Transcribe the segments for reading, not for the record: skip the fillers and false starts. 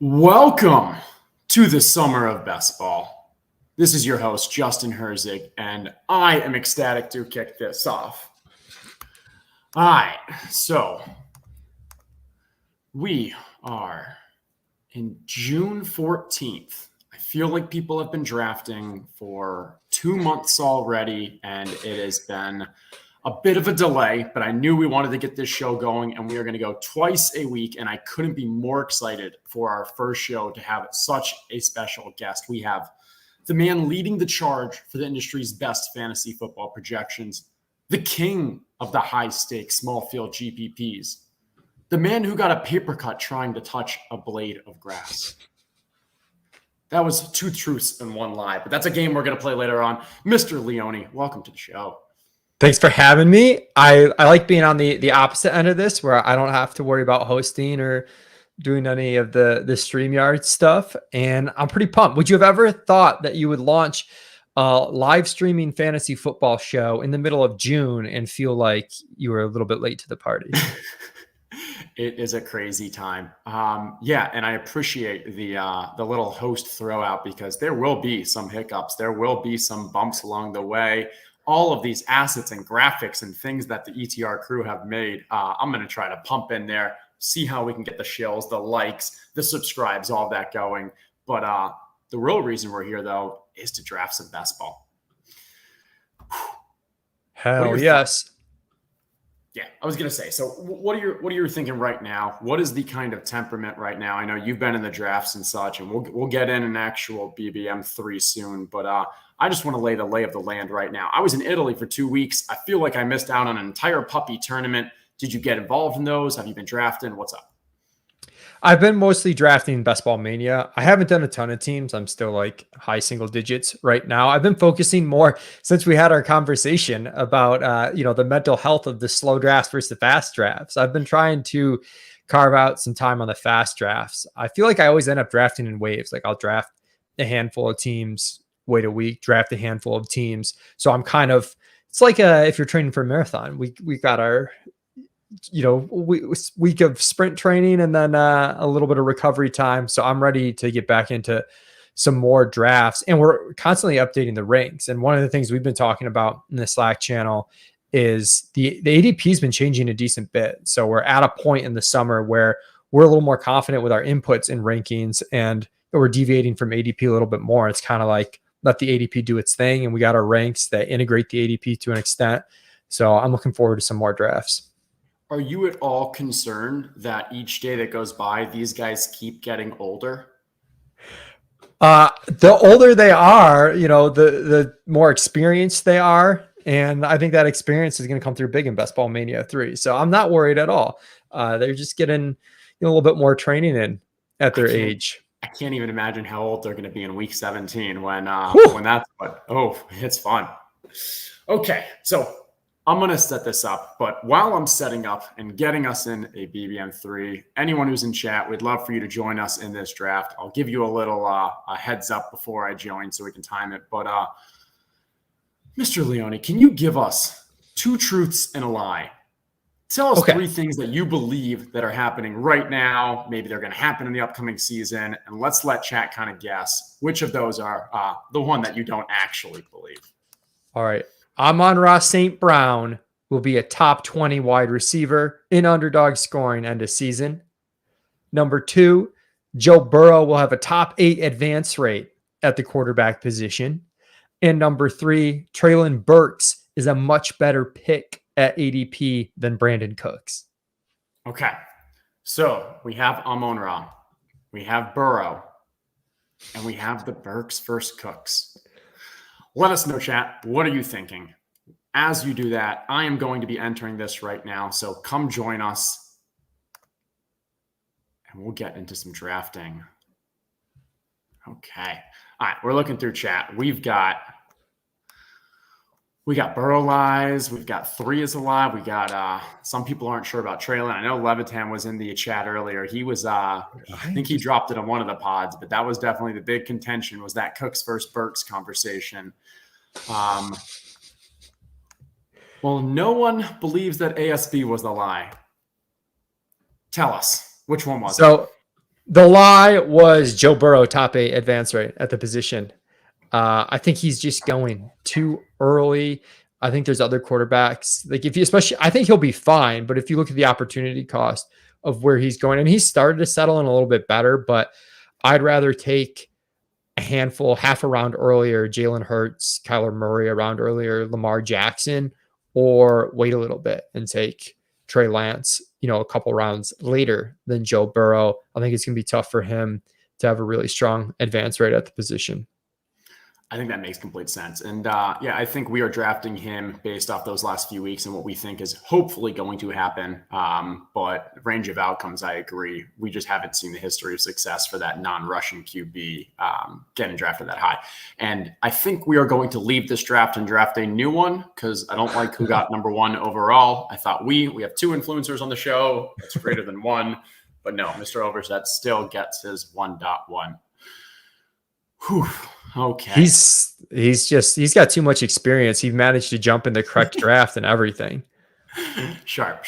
Welcome to the Summer of Best Ball. This is your host, Justin Herzig, and I am ecstatic to kick this off. All right, so we are in June 14th. I feel like people have been drafting for 2 months already, and it has been a bit of a delay, but I knew we wanted to get this show going, and we are going to go twice a week, and I couldn't be more excited for our first show to have such a special guest. We have the man leading the charge for the industry's best fantasy football projections, the king of the high-stakes small field GPPs, the man who got a paper cut trying to touch a blade of grass. That was 2 truths and 1 lie, but that's a game we're going to play later on. Mr. Leone, welcome to the show. Thanks for having me. I like being on the opposite end of this where I don't have to worry about hosting or doing any of the StreamYard stuff. And I'm pretty pumped. Would you have ever thought that you would launch a live streaming fantasy football show in the middle of June and feel like you were a little bit late to the party? It is a crazy time. Yeah, and I appreciate the little host throw out because there will be some hiccups. There will be some bumps along the way. All of these assets and graphics and things that the ETR crew have made, I'm going to try to pump in there, see how we can get the shills, the likes, the subscribes, all that going. But the real reason we're here, though, is to draft some best ball. Hell yes. Yeah, I was going to say, so what are you thinking right now? What is the kind of temperament right now? I know you've been in the drafts and such, and we'll get in an actual BBM3 soon, but I just want to lay the lay of the land right now. I was in Italy for 2 weeks. I feel like I missed out on an entire puppy tournament. Did you get involved in those? Have you been drafting? What's up? I've been mostly drafting Best Ball Mania. I haven't done a ton of teams. I'm still like high single digits right now. I've been focusing more since we had our conversation about, the mental health of the slow drafts versus the fast drafts. I've been trying to carve out some time on the fast drafts. I feel like I always end up drafting in waves. Like I'll draft a handful of teams, wait a week, draft a handful of teams. So I'm kind of, it's like if you're training for a marathon, we got our week of sprint training and then a little bit of recovery time. So I'm ready to get back into some more drafts, and we're constantly updating the ranks. And one of the things we've been talking about in the Slack channel is the ADP has been changing a decent bit. So we're at a point in the summer where we're a little more confident with our inputs and rankings, and we're deviating from ADP a little bit more. It's kind of like let the ADP do its thing, and we got our ranks that integrate the ADP to an extent. So I'm looking forward to some more drafts. Are you at all concerned that each day that goes by, these guys keep getting older? The older they are, the more experienced they are. And I think that experience is going to come through big in Best Ball Mania 3. So I'm not worried at all. They're just getting a little bit more training in at their age. I can't even imagine how old they're going to be in week 17 when that's what, it's fun. Okay, so I'm going to set this up, but while I'm setting up and getting us in a BBM3, anyone who's in chat, we'd love for you to join us in this draft. I'll give you a little a heads up before I join so we can time it. But Mr. Leone, can you give us 2 truths and a lie? Tell us 3 things that you believe that are happening right now. Maybe they're going to happen in the upcoming season. And let's let chat kind of guess which of those are the one that you don't actually believe. All right. Amon-Ra St. Brown will be a top 20 wide receiver in Underdog scoring end of season. Number 2, Joe Burrow will have a top 8 advance rate at the quarterback position. And number 3, Treylon Burks is a much better pick at ADP than Brandon Cooks. Okay. So we have Amon-Ra, we have Burrow, and we have the Burks versus Cooks. Let us know, chat. What are you thinking? As you do that, I am going to be entering this right now. So come join us and we'll get into some drafting. Okay. All right. We're looking through chat. We got Burrow lies. We've got 3 is a lie. We got some people aren't sure about Treylon. I know Levitan was in the chat earlier. He was I think he dropped it on one of the pods, but that was definitely the big contention, was that Cooks versus Burks conversation. Well, no one believes that ASB was the lie. Tell us, which one was it? The lie was Joe Burrow top 8 advance rate at the position. I think he's just going too early. I think there's other quarterbacks. Like if you especially I think he'll be fine, but if you look at the opportunity cost of where he's going, and he's started to settle in a little bit better, but I'd rather take a handful, half a round earlier, Jalen Hurts, Kyler Murray a round earlier, Lamar Jackson, or wait a little bit and take Trey Lance, a couple rounds later than Joe Burrow. I think it's going to be tough for him to have a really strong advance rate at the position. I think that makes complete sense. And yeah, I think we are drafting him based off those last few weeks and what we think is hopefully going to happen. But range of outcomes, I agree. We just haven't seen the history of success for that non-Russian QB getting drafted that high. And I think we are going to leave this draft and draft a new one because I don't like who got number 1 overall. I thought we have 2 influencers on the show. That's greater than 1. But no, Mr. Overset still gets his 1.1. Whew. Okay. He's got too much experience. He managed to jump in the correct draft and everything. Sharp.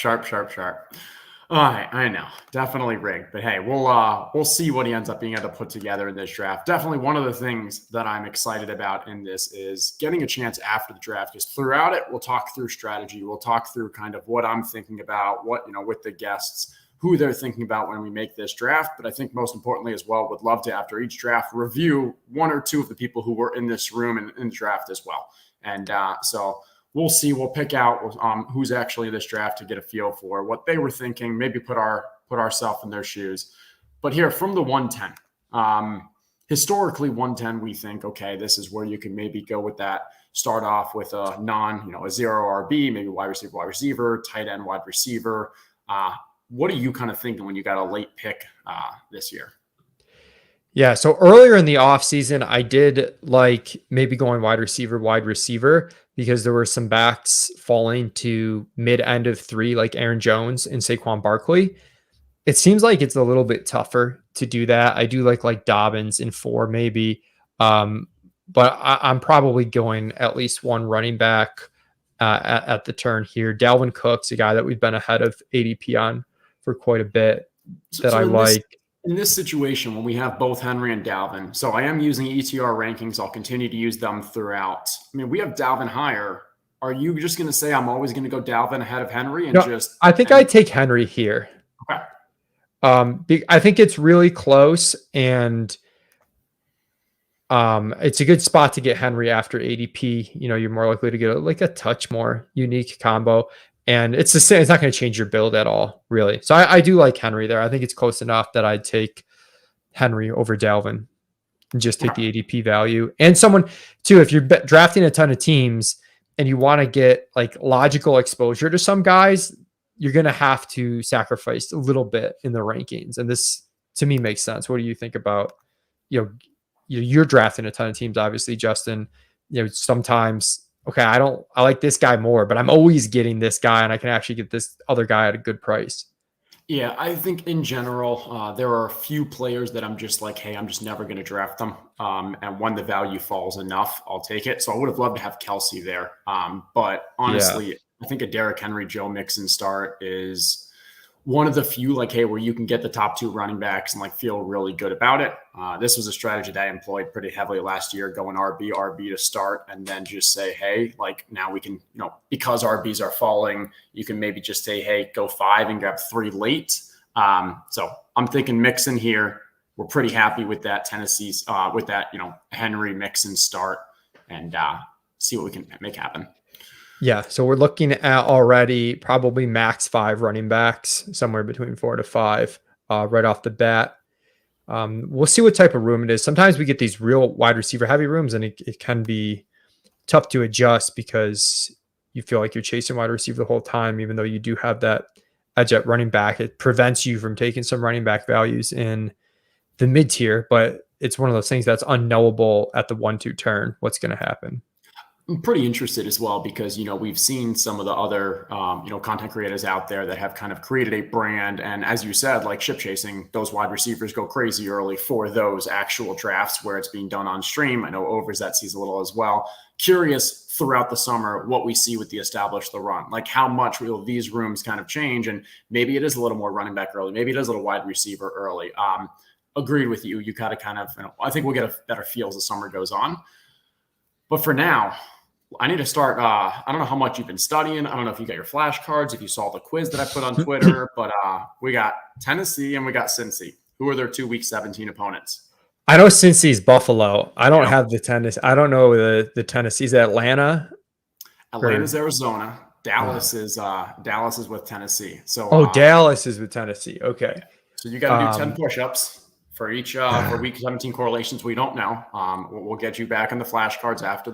All right, I know, definitely rigged, but hey, we'll see what he ends up being able to put together in this draft. Definitely one of the things that I'm excited about in this is getting a chance after the draft. Because throughout it, we'll talk through strategy. We'll talk through kind of what I'm thinking about, what with the guests, who they're thinking about when we make this draft. But I think most importantly as well, would love to, after each draft, review 1 or 2 of the people who were in this room and in the draft as well. And so we'll see. We'll pick out who's actually in this draft to get a feel for what they were thinking, maybe put ourselves in their shoes. But here from the 110, historically 110, we think, okay, this is where you can maybe go with that. Start off with a a 0 RB, maybe wide receiver, tight end, wide receiver. What are you kind of thinking when you got a late pick this year? Yeah. So earlier in the offseason, I did like maybe going wide receiver, because there were some backs falling to mid end of 3, like Aaron Jones and Saquon Barkley. It seems like it's a little bit tougher to do that. I do like Dobbins in 4, maybe. But I'm probably going at least 1 running back at the turn here. Dalvin Cook's a guy that we've been ahead of ADP on for quite a bit I like. In this situation, when we have both Henry and Dalvin, so I am using ETR rankings. I'll continue to use them throughout. I mean, we have Dalvin higher. Are you just going to say I'm always going to go Dalvin ahead of Henry I think I'd take Henry here. Okay. I think it's really close, and it's a good spot to get Henry after ADP. You're more likely to get a touch more unique combo. And it's the same. It's not going to change your build at all, really. So I do like Henry there. I think it's close enough that I'd take Henry over Dalvin and just take the ADP value. And someone, too, if you're drafting a ton of teams and you want to get like logical exposure to some guys, you're going to have to sacrifice a little bit in the rankings. And this, to me, makes sense. What do you think about, you're drafting a ton of teams, obviously, Justin. Sometimes, okay, I like this guy more, but I'm always getting this guy and I can actually get this other guy at a good price. Yeah, I think in general, there are a few players that I'm just like, hey, I'm just never going to draft them. And when the value falls enough, I'll take it. So I would have loved to have Kelsey there. But honestly, I think a Derrick Henry, Joe Mixon start is one of the few, like, hey, where you can get the top 2 running backs and like feel really good about it. This was a strategy that I employed pretty heavily last year, going RB to start, and then just say, hey, like now we can, because RBs are falling, you can maybe just say, hey, go 5 and grab 3 late. So I'm thinking Mixon here. We're pretty happy with that Tennessee's, with that, Henry Mixon start, and see what we can make happen. Yeah, so we're looking at already probably max 5 running backs, somewhere between 4 to 5 right off the bat. We'll see what type of room it is. Sometimes we get these real wide receiver heavy rooms, and it can be tough to adjust because you feel like you're chasing wide receiver the whole time, even though you do have that edge at running back. It prevents you from taking some running back values in the mid tier, but it's one of those things that's unknowable at the 1-2 turn. What's going to happen? I'm pretty interested as well because, we've seen some of the other, content creators out there that have kind of created a brand. And as you said, like ship chasing, those wide receivers go crazy early for those actual drafts where it's being done on stream. I know Overs that sees a little as well. Curious throughout the summer what we see with the establish the run, like how much will these rooms kind of change? And maybe it is a little more running back early. Maybe it is a little wide receiver early. Agreed with you. You gotta kind of, I think we'll get a better feel as the summer goes on. But for now, I need to start. I don't know how much you've been studying. I don't know if you got your flashcards, if you saw the quiz that I put on Twitter, but we got Tennessee and we got Cincy. Who are their 2 week 17 opponents? I know Cincy's Buffalo. I don't have the Tennessee. I don't know the Tennessee's Atlanta. Atlanta's Arizona. Dallas is with Tennessee. So Dallas is with Tennessee. Okay. So you got to do 10 push-ups for each for week 17 correlations. We don't know. We'll get you back on the flashcards after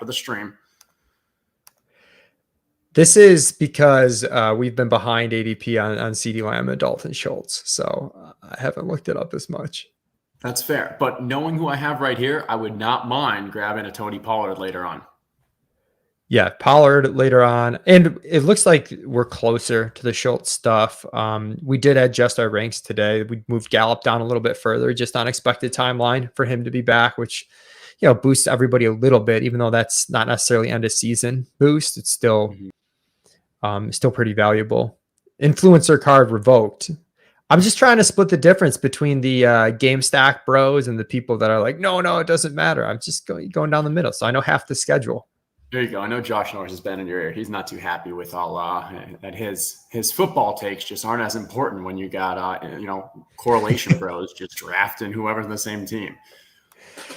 the stream. This is because we've been behind ADP on CeeDee Lamb and Dalton Schultz, so I haven't looked it up as much. That's fair. But knowing who I have right here, I would not mind grabbing a Tony Pollard later on. Yeah, Pollard later on. And it looks like we're closer to the Schultz stuff. We did adjust our ranks today. We moved Gallup down a little bit further, just on expected timeline for him to be back, which, boosts everybody a little bit, even though that's not necessarily end of season boost. It's still, still pretty valuable. Influencer card revoked. I'm just trying to split the difference between the game stack bros and the people that are like, no, it doesn't matter. I'm just going down the middle. So I know half the schedule. There you go. I know Josh Norris has been in your ear. He's not too happy with all that his football takes just aren't as important when you got correlation bros just drafting whoever's in the same team.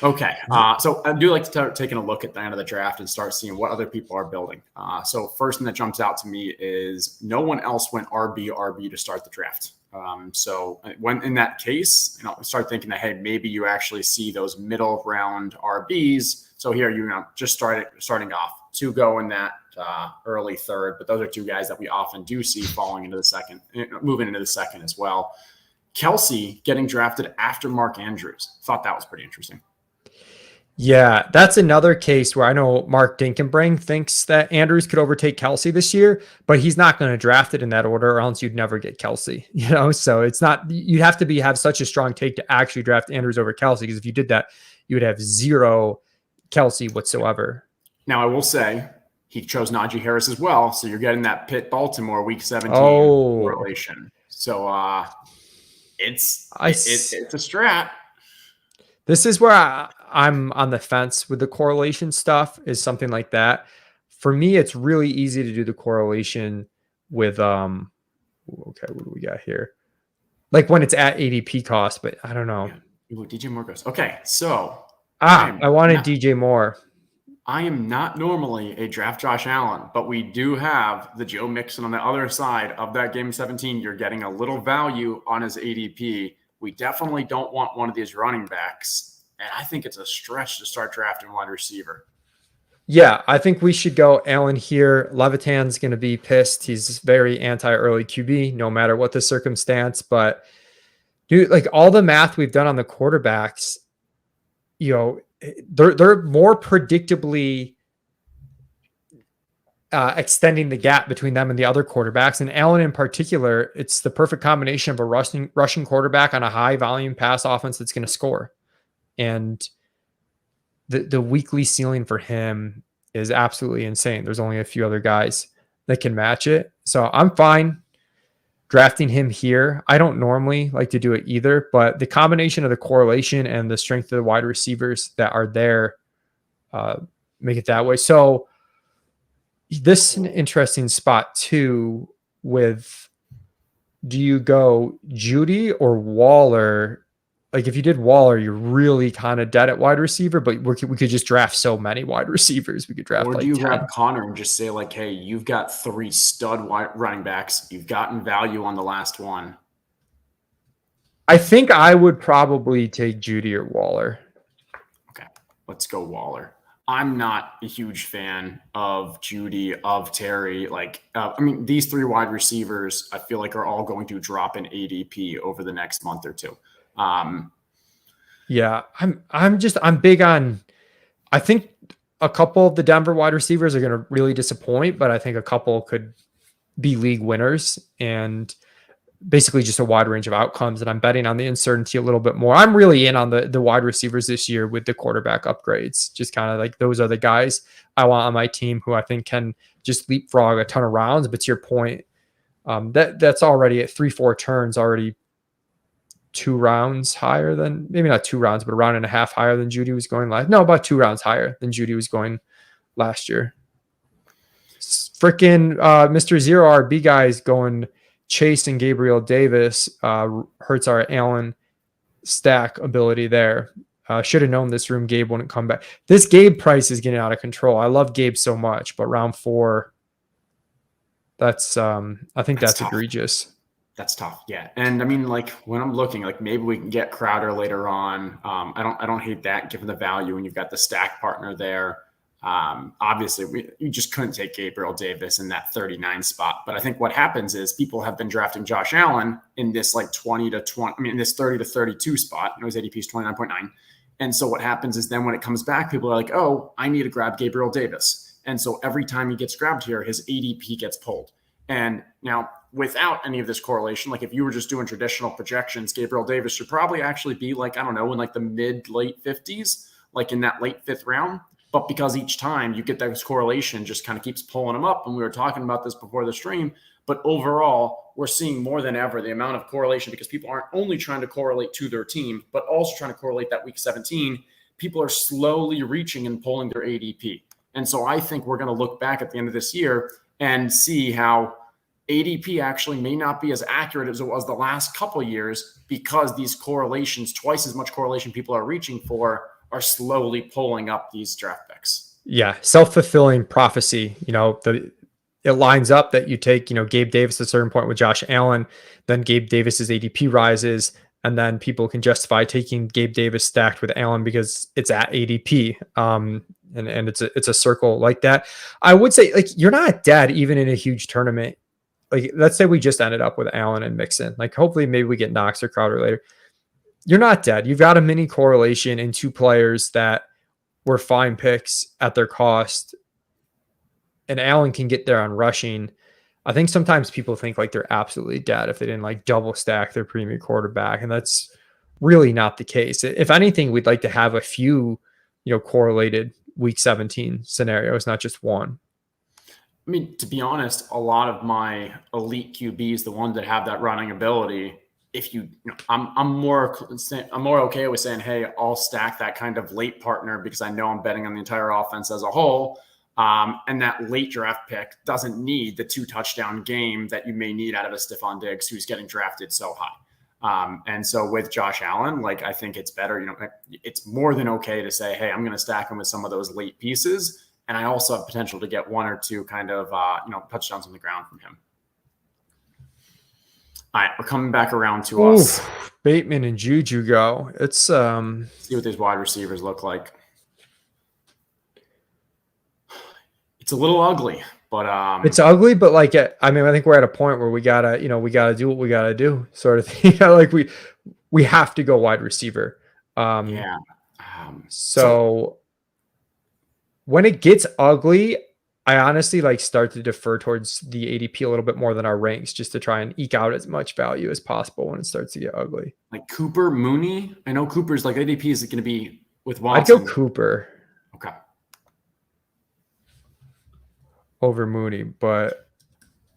Okay, so I do like to start taking a look at the end of the draft and start seeing what other people are building. So first thing that jumps out to me is no one else went RB to start the draft. So when in that case, start thinking that, hey, maybe you actually see those middle round RBs. So here, just starting off to go in that early third, but those are two guys that we often do see falling into the second, moving into the second as well. Kelsey getting drafted after Mark Andrews. Thought that was pretty interesting. Yeah, that's another case where I know Mark Dinkenbring thinks that Andrews could overtake Kelsey this year, but he's not going to draft it in that order, or else you'd never get Kelsey. So it's not. You'd have to have such a strong take to actually draft Andrews over Kelsey, because if you did that, you would have zero Kelsey whatsoever. Now I will say he chose Najee Harris as well, so you're getting that Pitt Baltimore week 17 correlation. So it's a strat. This is where I'm on the fence with the correlation stuff, is something like that. For me, it's really easy to do the correlation with, okay, what do we got here? Like when it's at ADP cost, but I don't know. Ooh, DJ Moore goes. Okay, so. I wanted DJ Moore. I am not normally a draft Josh Allen, but we do have the Joe Mixon on the other side of that game 17. You're getting a little value on his ADP. We definitely don't want one of these running backs. And I think it's a stretch to start drafting wide receiver. Yeah, I think we should go Allen here. Levitan's going to be pissed. He's very anti-early QB, no matter what the circumstance. But, dude, like all the math we've done on the quarterbacks, they're more predictably extending the gap between them and the other quarterbacks. And Allen in particular, it's the perfect combination of a rushing quarterback on a high volume pass offense that's going to score. And the weekly ceiling for him is absolutely insane. There's only a few other guys that can match it. So I'm fine drafting him here. I don't normally like to do it either, but the combination of the correlation and the strength of the wide receivers that are there make it that way. So this is an interesting spot too with, do you go Judy or Waller? Like if you did Waller, you're really kind of dead at wide receiver, but we could just draft so many wide receivers. We could draft or like do you 10. grab Connor and just say like, hey, you've got 3 stud running backs. You've gotten value on the last one. I think I would probably take Judy or Waller. Okay, let's go Waller. I'm not a huge fan of Judy, of Terry. These 3 wide receivers, I feel like are all going to drop in ADP over the next month or two. Yeah, I'm big on, I think a couple of the Denver wide receivers are going to really disappoint, but I think a couple could be league winners, and basically just a wide range of outcomes. And I'm betting on the uncertainty a little bit more. I'm really in on the wide receivers this year with the quarterback upgrades. Just kind of like those are the guys I want on my team who I think can just leapfrog a ton of rounds. But to your point, that's already at 3-4 turns, already 2 rounds higher than, maybe not 2 rounds, but a round and a half higher than Judy was going last. No, about 2 rounds higher than Judy was going last year. Freaking Mr. Zero RB guys going Chase and Gabriel Davis hurts our Allen stack ability there. Should have known this room Gabe wouldn't come back. This Gabe price is getting out of control. I love Gabe so much, but round 4, that's I think that's egregious. That's tough. Yeah. And I mean, like when I'm looking, like maybe we can get Crowder later on. I don't hate that given the value when you've got the stack partner there. Obviously you just couldn't take Gabriel Davis in that 39 spot. But I think what happens is people have been drafting Josh Allen in this like 20 to 20, I mean, in this 30 to 32 spot. His ADP is 29.9. And so what happens is then when it comes back, people are like, oh, I need to grab Gabriel Davis. And so every time he gets grabbed here, his ADP gets pulled. And now without any of this correlation, like if you were just doing traditional projections, Gabriel Davis should probably actually be like, I don't know, in like the late 50s, like in that late 5th round. But because each time you get that correlation just kind of keeps pulling them up. And we were talking about this before the stream, but overall, we're seeing more than ever the amount of correlation because people aren't only trying to correlate to their team, but also trying to correlate that week 17. People are slowly reaching and pulling their ADP. And so I think we're going to look back at the end of this year and see how ADP actually may not be as accurate as it was the last couple of years because these correlations, twice as much correlation people are reaching for, are slowly pulling up these draft picks. Yeah, self-fulfilling prophecy. It lines up that you take, Gabe Davis at a certain point with Josh Allen, then Gabe Davis's ADP rises, and then people can justify taking Gabe Davis stacked with Allen because it's at ADP. And it's a circle like that. I would say like you're not dead even in a huge tournament. Like let's say we just ended up with Allen and Mixon. Like hopefully maybe we get Knox or Crowder later. You're not dead. You've got a mini correlation in 2 players that were fine picks at their cost. And Allen can get there on rushing. I think sometimes people think like they're absolutely dead if they didn't like double stack their premium quarterback. And that's really not the case. If anything, we'd like to have a few, correlated week 17 scenarios, not just one. I mean, to be honest, a lot of my elite QBs, the ones that have that running ability, I'm more okay with saying, hey, I'll stack that kind of late partner because I know I'm betting on the entire offense as a whole. And that late draft pick doesn't need the 2 touchdown game that you may need out of a Stephon Diggs who's getting drafted so high. And so with Josh Allen, like I think it's better, it's more than okay to say, hey, I'm going to stack him with some of those late pieces. And I also have potential to get 1 or 2 kind of, touchdowns on the ground from him. All right, we're coming back around to us. Bateman and Juju go. It's see what these wide receivers look like. It's a little ugly, but it's ugly. But like, I think we're at a point where we gotta do what we gotta do, sort of thing. Like we have to go wide receiver. So when it gets ugly, I honestly start to defer towards the ADP a little bit more than our ranks just to try and eke out as much value as possible when it starts to get ugly. Like Cooper, Mooney. I know Cooper's ADP is going to be with Watson. I'd go Cooper. Okay. Over Mooney, but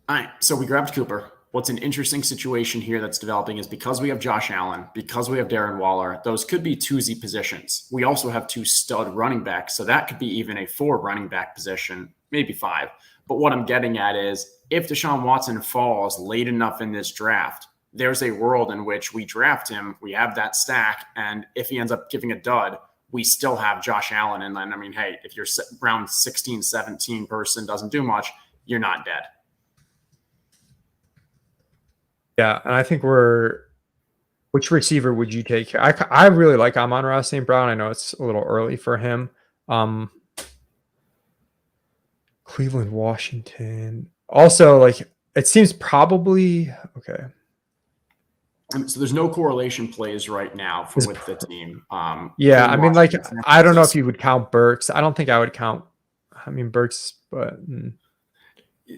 all right. So we grabbed Cooper. What's an interesting situation here that's developing is because we have Josh Allen, because we have Darren Waller, those could be 2Z positions. We also have 2 stud running backs. So that could be even a 4 running back position, maybe 5. But what I'm getting at is if Deshaun Watson falls late enough in this draft, there's a world in which we draft him, we have that stack, and if he ends up giving a dud, we still have Josh Allen. And then, hey, if your round 16, 17 person doesn't do much, you're not dead. Yeah, and I think which receiver would you take? I really like Amon-Ra St. Brown. I know it's a little early for him. Cleveland, Washington. Also, it seems probably okay. So there's no correlation plays right now with the team. Yeah, I mean, like, I don't know if you you would count Burks. I don't think I would count. I mean, Burks, but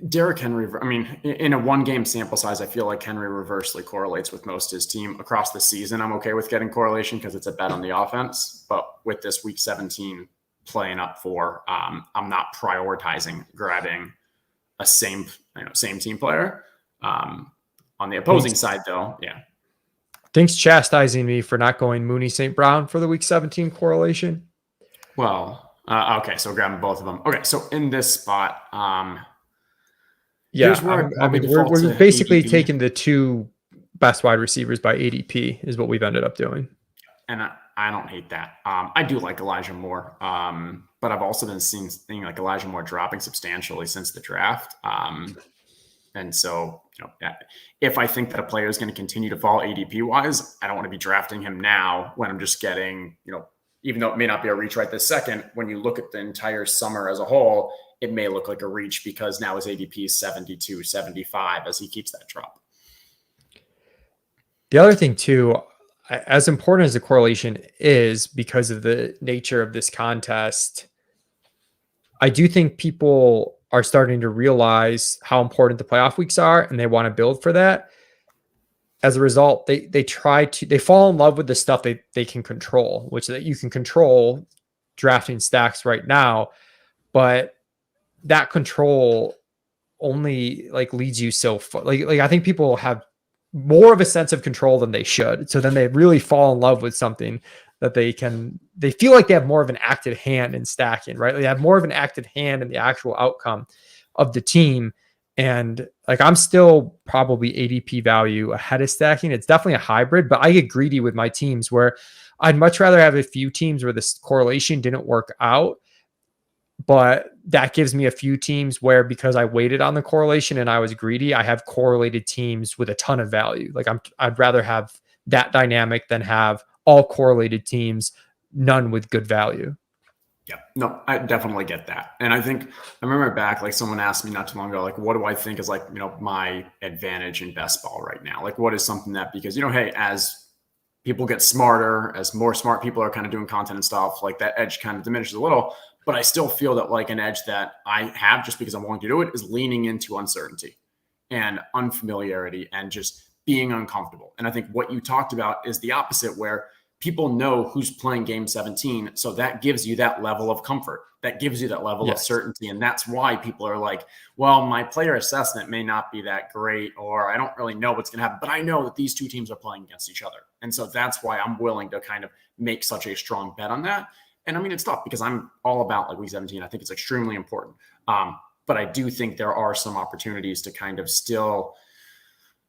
Derrick Henry. I mean, in a 1-game sample size, I feel like Henry reversely correlates with most of his team across the season. I'm okay with getting correlation because it's a bet on the offense. But with this Week 17 playing up for, I'm not prioritizing grabbing a same team player. On the opposing side, though, yeah. Thanks chastising me for not going Mooney St. Brown for the Week 17 correlation. Well, okay, so grabbing both of them. Okay, so in this spot, yeah, here's where I mean, we're basically taking the 2 best wide receivers by ADP is what we've ended up doing. And I don't hate that. I do like Elijah Moore, but I've also been seeing like Elijah Moore dropping substantially since the draft. And so, if I think that a player is going to continue to fall ADP wise, I don't want to be drafting him now when I'm just getting, even though it may not be a reach right this second, when you look at the entire summer as a whole, it may look like a reach because now his ADP is 72, 75 as he keeps that drop. The other thing too, as important as the correlation is because of the nature of this contest, I do think people are starting to realize how important the playoff weeks are and they want to build for that. As a result, they fall in love with the stuff they can control, which that you can control drafting stacks right now, but that control only like leads you so far. Like I think people have more of a sense of control than they should. So then they really fall in love with something that they feel like they have more of an active hand in stacking, right? They have more of an active hand in the actual outcome of the team. And like, I'm still probably ADP value ahead of stacking. It's definitely a hybrid, but I get greedy with my teams where I'd much rather have a few teams where this correlation didn't work out. But that gives me a few teams where, because I waited on the correlation and I was greedy, I have correlated teams with a ton of value. Like I'd rather have that dynamic than have all correlated teams, none with good value. Yeah, no, I definitely get that. And I think I remember back, like someone asked me not too long ago, like, what do I think is like, my advantage in best ball right now? Like, what is something that, because, hey, as people get smarter, as more smart people are kind of doing content and stuff, like that edge kind of diminishes a little. But I still feel that like an edge that I have just because I'm willing to do it is leaning into uncertainty and unfamiliarity and just being uncomfortable. And I think what you talked about is the opposite, where people know who's playing game 17. So that gives you that level of comfort. That gives you that level of certainty. And that's why people are like, well, my player assessment may not be that great, or I don't really know what's going to happen, but I know that these two teams are playing against each other. And so that's why I'm willing to kind of make such a strong bet on that. And I mean, it's tough because I'm all about like week 17. I think it's extremely important. But I do think there are some opportunities to kind of still,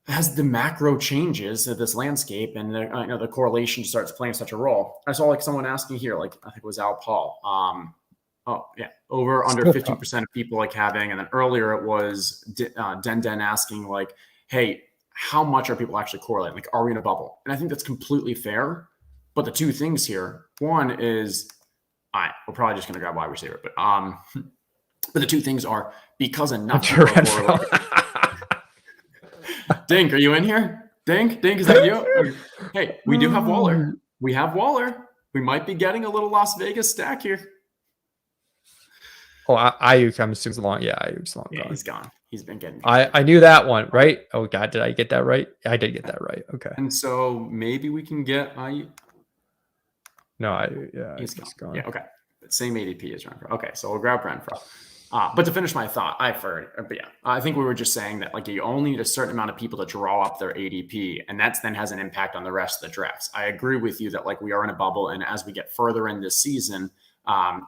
as the macro changes of this landscape and the correlation starts playing such a role. I saw like someone asking here, like I think it was Al Paul. Over under 50% of people like having, and then earlier it was Den asking like, hey, how much are people actually correlating? Like, are we in a bubble? And I think that's completely fair. But the two things here, one is, all right, we're probably just going to grab wide receiver, but the two things are because enough people are correlating. Dink, are you in here? Dink, is that you? Hey, we do have Waller. We have Waller. We might be getting a little Las Vegas stack here. Oh, Ayuk, I'm assuming long. Yeah, Ayuk's long gone. He's gone. He's been getting. I knew that one, right? Oh God, did I get that right? I did get that right. Okay. And so maybe we can get Ayuk. No, he's gone. Yeah, okay. Same ADP as Renfro. Okay, so we'll grab Renfro. But to finish my thought, I think we were just saying that like you only need a certain amount of people to draw up their ADP, and that's then has an impact on the rest of the drafts. I agree with you that like we are in a bubble, and as we get further in this season,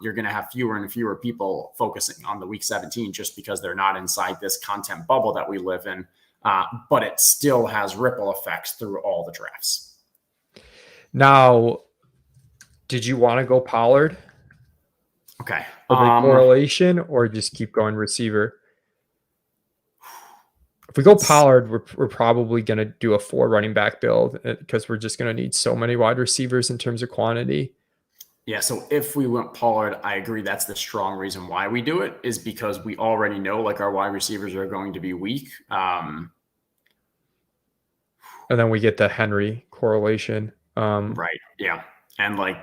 you're going to have fewer and fewer people focusing on the week 17 just because they're not inside this content bubble that we live in. But it still has ripple effects through all the drafts. Now, did you want to go Pollard? Okay. Correlation, or just keep going receiver? If we go Pollard, we're probably going to do a 4 running back build because we're just going to need so many wide receivers in terms of quantity. Yeah, so if we went Pollard, I agree that's the strong reason why we do it, is because we already know like our wide receivers are going to be weak. And then we get the Henry correlation. Right. Yeah. And like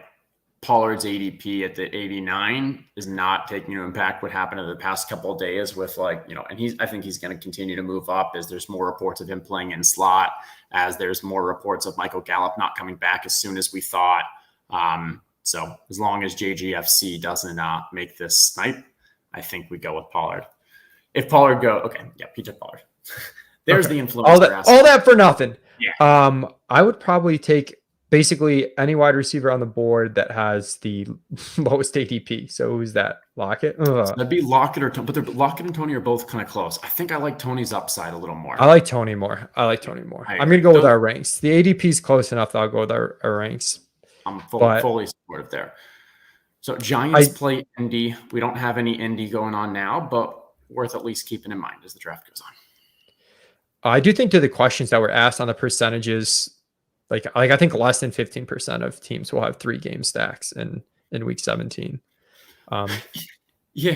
Pollard's ADP at the 89 is not taking into impact what happened in the past couple of days with like, and I think he's going to continue to move up as there's more reports of him playing in slot, as there's more reports of Michael Gallup not coming back as soon as we thought. So as long as JGFC doesn't make this snipe, I think we go with Pollard. If Pollard PJ Pollard. There's the influencer. All that for nothing. Yeah. I would probably take basically any wide receiver on the board that has the lowest ADP. So who's that? Lockett? So that'd be Lockett or Tony, but Lockett and Tony are both kind of close. I think I like Tony's upside a little more. I like Tony more. I'm going to go with our ranks. The ADP is close enough that I'll go with our ranks. I'm fully supportive there. So Giants play Indy. We don't have any Indy going on now, but worth at least keeping in mind as the draft goes on. I do think to the questions that were asked on the percentages, like I think less than 15% of teams will have 3 game stacks in week 17. Yeah,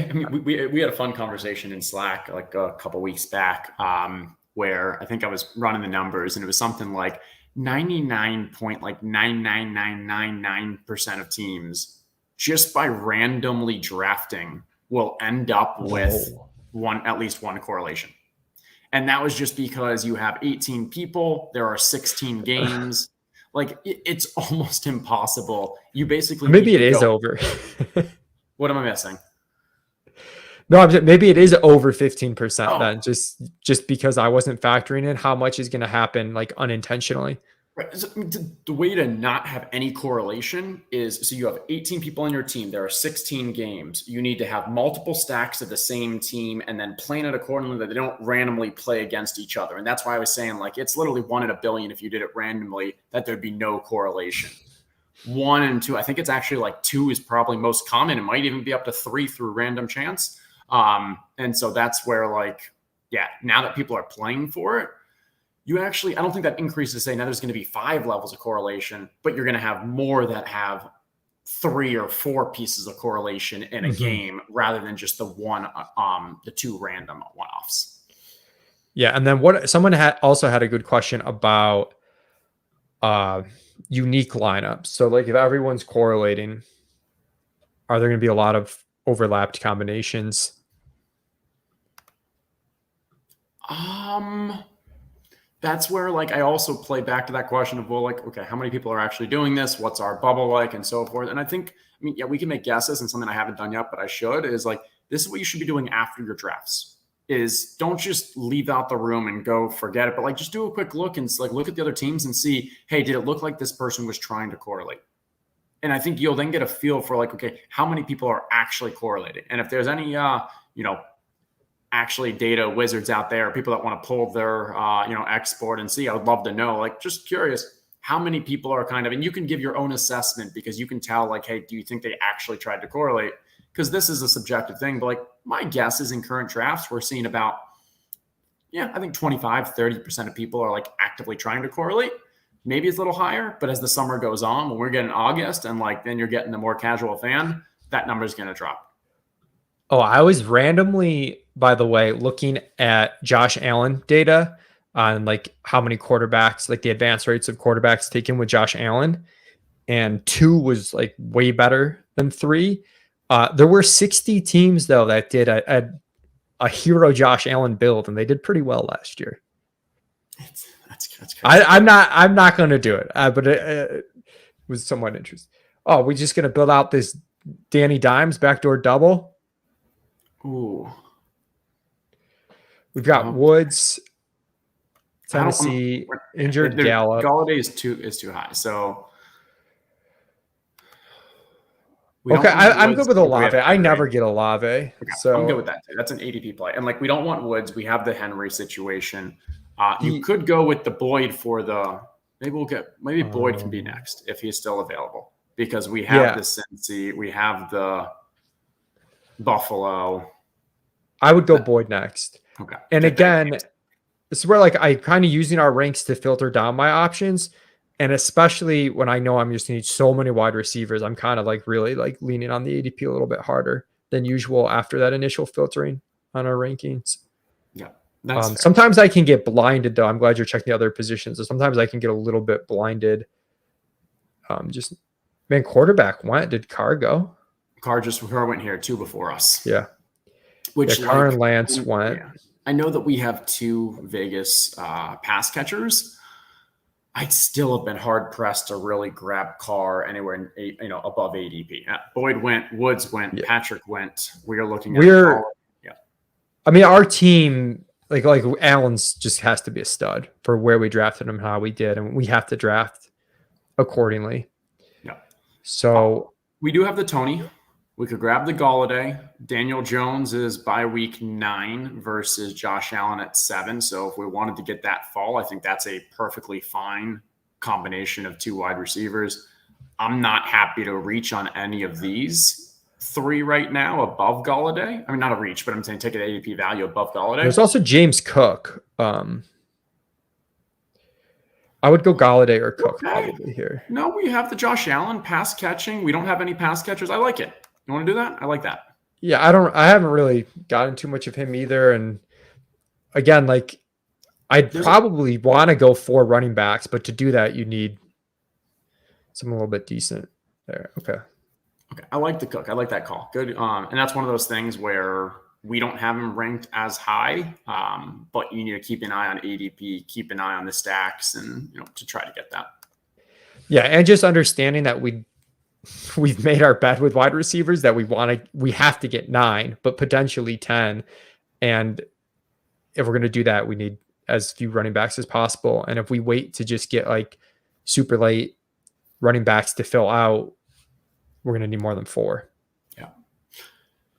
I mean, we had a fun conversation in Slack like a couple weeks back, where I think I was running the numbers, and it was something like 99.99999% of teams just by randomly drafting will end up with at least one correlation. And that was just because you have 18 people, there are 16 games. Like it's almost impossible. You basically maybe it is over. What am I missing? No, maybe it is over 15% then, just because I wasn't factoring in how much is going to happen like unintentionally. Right. So the way to not have any correlation is, so you have 18 people on your team. There are 16 games. You need to have multiple stacks of the same team and then plan it accordingly that they don't randomly play against each other. And that's why I was saying like, it's literally 1 in a billion. If you did it randomly, that there'd be no correlation. 1 and 2, I think it's actually like 2 is probably most common. It might even be up to 3 through random chance. And so that's where like, now that people are playing for it, I don't think that increases say now there's going to be 5 levels of correlation, but you're going to have more that have 3 or 4 pieces of correlation in a game rather than just the 2 random one-offs. Yeah. And then someone also had a good question about unique lineups. So like if everyone's correlating, are there going to be a lot of overlapped combinations? That's where like I also play back to that question of, well, like, okay, how many people are actually doing this? What's our bubble like and so forth? And I think, we can make guesses, and something I haven't done yet, but I should, is like, this is what you should be doing after your drafts is don't just leave out the room and go forget it, but like just do a quick look and like look at the other teams and see, hey, did it look like this person was trying to correlate? And I think you'll then get a feel for like, okay, how many people are actually correlating? And if there's any, actually data wizards out there, people that want to pull their, export and see, I would love to know, like, just curious how many people are and you can give your own assessment because you can tell like, hey, do you think they actually tried to correlate? Because this is a subjective thing, but like my guess is in current drafts, we're seeing about, I think 25-30% of people are like actively trying to correlate. Maybe it's a little higher, but as the summer goes on, when we're getting August and like, then you're getting the more casual fan, that number is going to drop. Oh, I was randomly, by the way, looking at Josh Allen data on like how many quarterbacks, like the advanced rates of quarterbacks taken with Josh Allen, and 2 was like way better than 3. There were 60 teams though that did a hero Josh Allen build, and they did pretty well last year. That's I'm not going to do it, but it was somewhat interesting. Oh, we're just going to build out this Danny Dimes backdoor double. Ooh. We've got Woods, Tennessee, injured Gallup. Galladay is too high. So I'm good with Olave. I never get Olave. Okay, so I'm good with that too. That's an ADP play. And like we don't want Woods. We have the Henry situation. You could go with the Boyd for the maybe Boyd can be next if he's still available. Because we have the Cincy, we have the Buffalo. I would go Boyd next. Okay. And again, this is where like I kind of using our ranks to filter down my options. And especially when I know I'm just need so many wide receivers, I'm kind of like really like leaning on the ADP a little bit harder than usual after that initial filtering on our rankings. Yeah. That's fair. Sometimes I can get blinded, though. I'm glad you're checking the other positions. So sometimes I can get a little bit blinded. Man, quarterback went. Did Carr go? Carr went here 2 before us. Yeah. Which Carr and Lance went. Yeah. I know that we have 2 Vegas pass catchers. I'd still have been hard pressed to really grab Carr anywhere in, above ADP. Boyd went, Woods went, Patrick went. We are looking at I mean, our team, like Allen's just has to be a stud for where we drafted him, how we did, and we have to draft accordingly. Yeah. So we do have the Tony. We could grab the Golladay. Daniel Jones is by week 9 versus Josh Allen at 7. So if we wanted to get that fall, I think that's a perfectly fine combination of 2 wide receivers. I'm not happy to reach on any of these 3 right now above Golladay. I mean, not a reach, but I'm saying take an ADP value above Golladay. There's also James Cook. I would go Golladay or Cook probably here. No, we have the Josh Allen pass catching. We don't have any pass catchers. I like it. You want to do that? I like that. Yeah, I haven't really gotten too much of him either. And again, I'd probably want to go 4 running backs, but to do that, you need someone a little bit decent there. Okay. I like the Cook. I like that call. Good. And that's one of those things where we don't have him ranked as high, but you need to keep an eye on ADP, keep an eye on the stacks, and to try to get that. Yeah, and just understanding that we've made our bet with wide receivers that we have to get 9, but potentially 10. And if we're going to do that, we need as few running backs as possible. And if we wait to just get super late running backs to fill out, we're going to need more than 4. Yeah.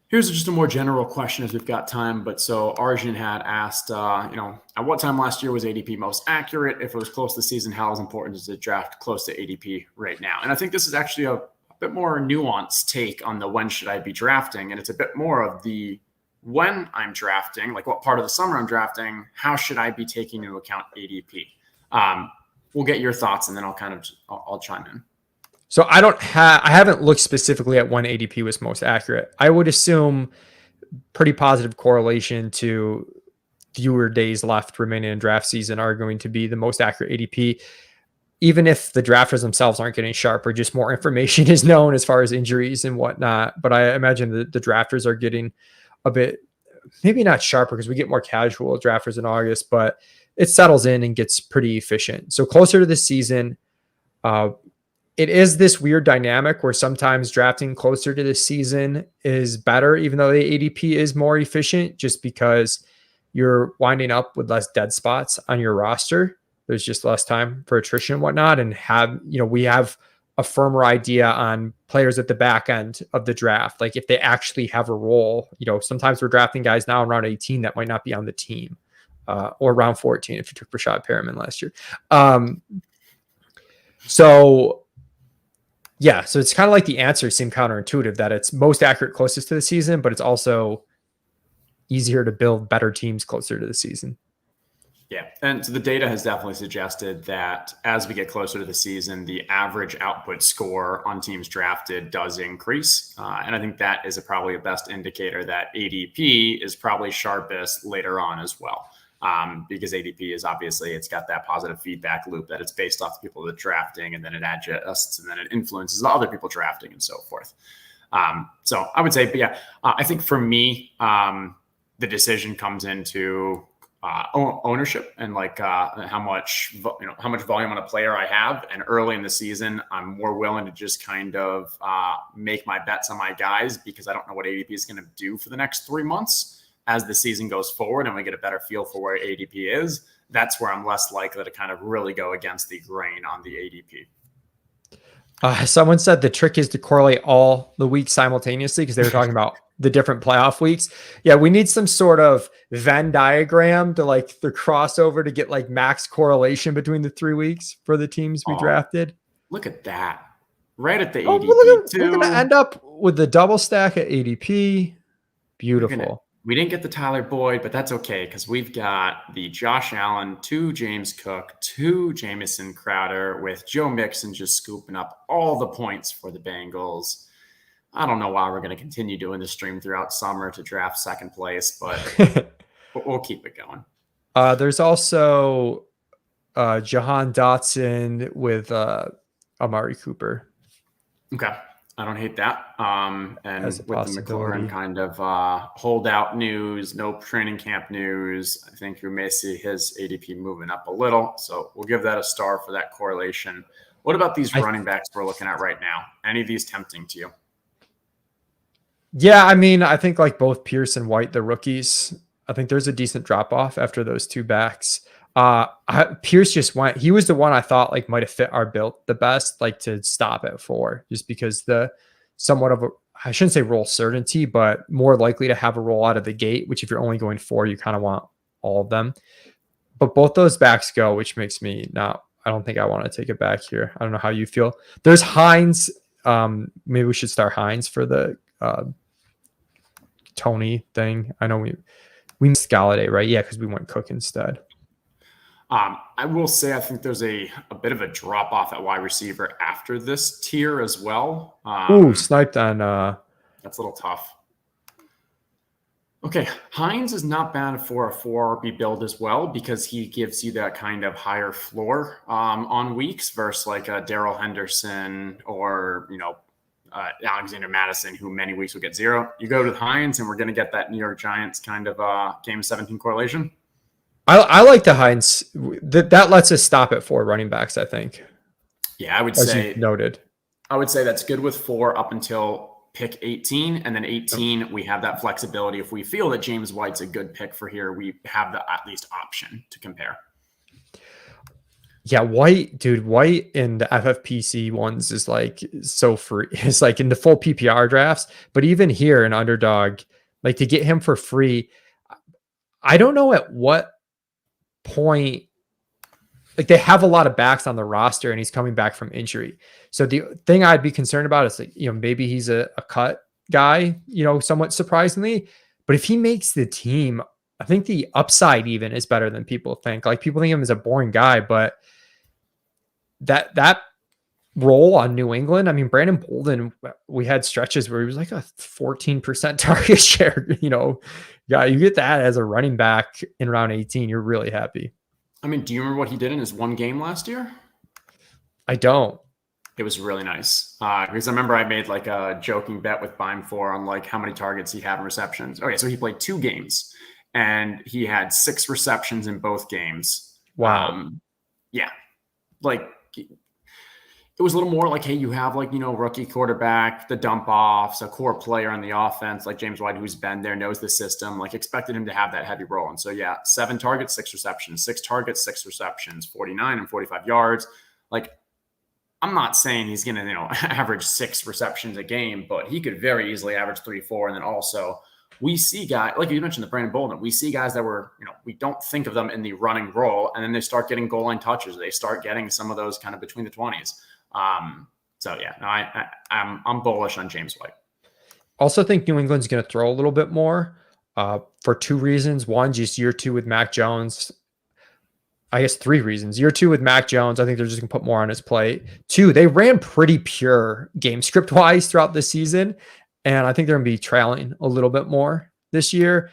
Here's just a more general question as we've got time. But so Arjun had asked, at what time last year was ADP most accurate? If it was close to the season, how important is it draft close to ADP right now? And I think this is actually a bit more nuanced take on the when should I be drafting. And it's a bit more of the when I'm drafting, like what part of the summer I'm drafting, how should I be taking into account ADP? We'll get your thoughts and then I'll chime in. So I haven't looked specifically at when ADP was most accurate. I would assume pretty positive correlation to fewer days left remaining in draft season are going to be the most accurate ADP, even if the drafters themselves aren't getting sharper, just more information is known as far as injuries and whatnot. But I imagine the drafters are getting a bit, maybe not sharper because we get more casual drafters in August, but it settles in and gets pretty efficient. So closer to the season, it is this weird dynamic where sometimes drafting closer to the season is better, even though the ADP is more efficient, just because you're winding up with less dead spots on your roster. There's just less time for attrition and whatnot. And we have a firmer idea on players at the back end of the draft. Like if they actually have a role, sometimes we're drafting guys now in round 18 that might not be on the team, or round 14 if you took Rashad Perriman last year. So it's kind of like the answers seem counterintuitive that it's most accurate closest to the season, but it's also easier to build better teams closer to the season. Yeah. And so the data has definitely suggested that as we get closer to the season, the average output score on teams drafted does increase. And I think that is probably a best indicator that ADP is probably sharpest later on as well. Because ADP is obviously, it's got that positive feedback loop that it's based off the people that are drafting, and then it adjusts and then it influences the other people drafting and so forth. So I would say, but yeah, I think for me, the decision comes into ownership and how much volume on a player I have. And early in the season, I'm more willing to just kind of make my bets on my guys because I don't know what ADP is going to do for the next 3 months. As the season goes forward and we get a better feel for where ADP is, that's where I'm less likely to kind of really go against the grain on the ADP. Someone said the trick is to correlate all the weeks simultaneously because they were talking about the different playoff weeks. Yeah, we need some sort of Venn diagram to the crossover to get max correlation between the 3 weeks for the teams we drafted. Look at that. Right at the ADP. We're going to end up with the double stack at ADP. Beautiful. We didn't get the Tyler Boyd, but that's okay because we've got the Josh Allen, 2 James Cook, 2 Jamison Crowder, with Joe Mixon just scooping up all the points for the Bengals. I don't know why we're going to continue doing the stream throughout summer to draft second place, but but we'll keep it going. There's also Jahan Dotson with Amari Cooper. Okay. I don't hate that. And As a with the possibility. McLaurin kind of holdout news, no training camp news, I think we may see his ADP moving up a little. So we'll give that a star for that correlation. What about these running backs we're looking at right now? Any of these tempting to you? Yeah, I mean, I think like both Pierce and White, the rookies, I think there's a decent drop off after those two backs. Pierce just went, he was the one I thought like might have fit our build the best, like to stop at 4, just because the somewhat of a, I shouldn't say role certainty, but more likely to have a roll out of the gate, which if you're only going 4, you kind of want all of them. But both those backs go, which makes me not, I don't think I want to take it back here. I don't know how you feel. There's Hines. Maybe we should start Hines for the Tony thing. I know we missed Galladay, right? Yeah, because we went Cook instead. I will say I think there's a bit of a drop off at wide receiver after this tier as well. Sniped on. That's a little tough. Okay, Hines is not bad for a 4RB build as well because he gives you that kind of higher floor on weeks versus like a Darrell Henderson or, Alexander Madison, who many weeks will get 0. You go to Hines and we're going to get that New York Giants kind of game 17 correlation. I like the Hines. That lets us stop at 4 running backs, I think. Yeah, I would As say noted. I would say that's good with 4 up until pick 18, and then 18 we have that flexibility. If we feel that James White's a good pick for here, we have the at least option to compare. Yeah, White in the FFPC ones is like so free. It's like in the full PPR drafts, but even here in Underdog, like to get him for free, I don't know at what point, like they have a lot of backs on the roster and he's coming back from injury. So the thing I'd be concerned about is like, maybe he's a cut guy, somewhat surprisingly, but if he makes the team, I think the upside even is better than people think. Like people think of him as a boring guy, but that role on New England, I mean, Brandon Bolden, we had stretches where he was like a 14% target share, yeah, you get that as a running back in round 18, you're really happy. I mean, do you remember what he did in his one game last year? I don't. It was really nice because I remember I made like a joking bet with Bime4 on like how many targets he had in receptions. Okay, so he played 2 games and he had 6 receptions in both games. Wow. Yeah, like it was a little more like, hey, you have like, rookie quarterback, the dump offs, a core player on the offense, like James White, who's been there, knows the system, like expected him to have that heavy role. And so, yeah, 7 targets, 6 receptions, 6 targets, 6 receptions, 49 and 45 yards. Like, I'm not saying he's going to, average 6 receptions a game, but he could very easily average 3, 4. And then also we see guys, like you mentioned, the Brandon Bolden, we see guys that were, we don't think of them in the running role. And then they start getting goal line touches. They start getting some of those kind of between the 20s. So yeah, no, I'm bullish on James White. Also think New England's going to throw a little bit more for 2 reasons. One, just year 2 with Mac Jones. I guess 3 reasons. Year 2 with Mac Jones, I think they're just going to put more on his plate. 2, they ran pretty pure game script wise throughout the season. And I think they're going to be trailing a little bit more this year.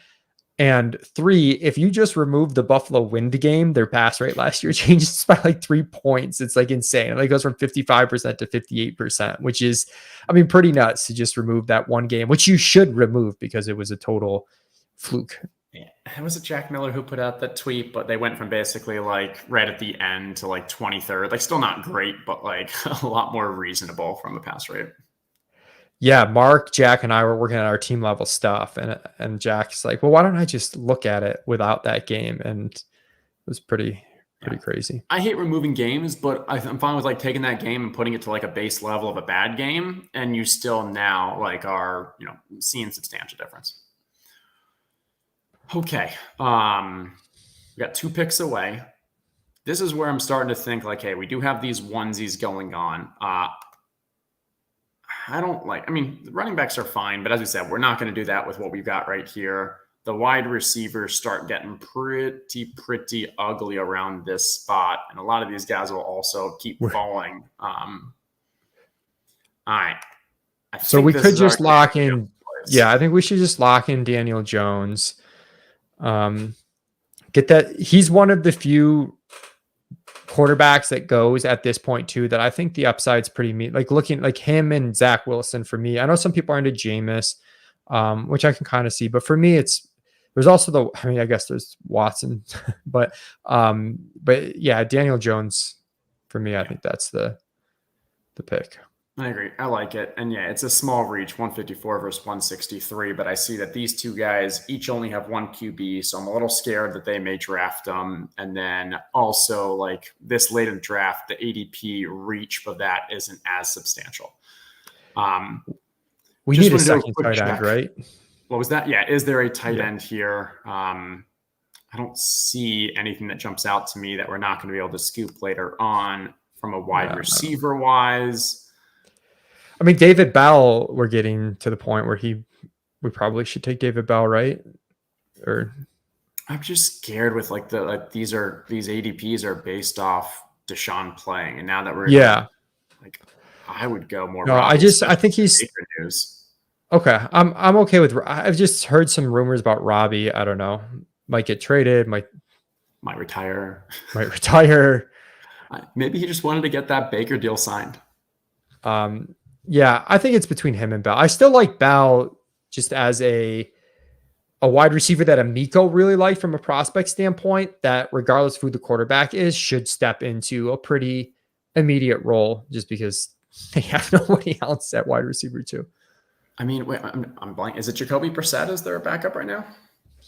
And 3, if you just remove the Buffalo wind game, their pass rate last year changes by like 3 points. It's like insane. It goes from 55% to 58%, which is, I mean, pretty nuts to just remove that one game, which you should remove because it was a total fluke. Yeah, it was Jack Miller who put out that tweet, but they went from basically like right at the end to like 23rd. Like still not great, but like a lot more reasonable from the pass rate. Yeah, Mark, Jack, and I were working on our team level stuff, and Jack's like, "Well, why don't I just look at it without that game?" And it was pretty crazy. I hate removing games, but I'm fine with like taking that game and putting it to like a base level of a bad game, and you still now like are seeing substantial difference. Okay, we got 2 picks away. This is where I'm starting to think like, hey, we do have these onesies going on. The running backs are fine, but as we said, we're not going to do that with what we've got right here. The wide receivers start getting pretty ugly around this spot. And a lot of these guys will also keep falling. All right. So we could just lock in. Yeah, I think we should just lock in Daniel Jones. Get that. He's one of the few quarterbacks that goes at this point too, that I think the upside's pretty mean. Like looking like him and Zach Wilson for me. I know some people are into Jameis, which I can kind of see, but for me, there's also I guess there's Watson, but yeah, Daniel Jones for me, I think that's the pick. I agree. I like it. And yeah, it's a small reach, 154 versus 163. But I see that these two guys each only have one QB. So I'm a little scared that they may draft them. And then also, like this late in the draft, the ADP reach of that isn't as substantial. We need a second tight end, right? What was that? Yeah. Is there a tight end here? I don't see anything that jumps out to me that we're not going to be able to scoop later on from a wide receiver wise. I mean, David Bell, we're getting to the point where we probably should take David Bell, right? Or I'm just scared with these ADPs are based off Deshaun playing, and now that we're I would go more. No, I think he's news. Okay. I'm okay with. I've just heard some rumors about Robbie. I don't know. Might get traded. Might retire. Might retire. Maybe he just wanted to get that Baker deal signed. Yeah, I think it's between him and Bell. I still like Bell just as a wide receiver that Amico really liked from a prospect standpoint, that regardless of who the quarterback is, should step into a pretty immediate role just because they have nobody else at wide receiver too. I mean, wait, I'm blank. Is it Jacoby Brissett? Is there a backup right now?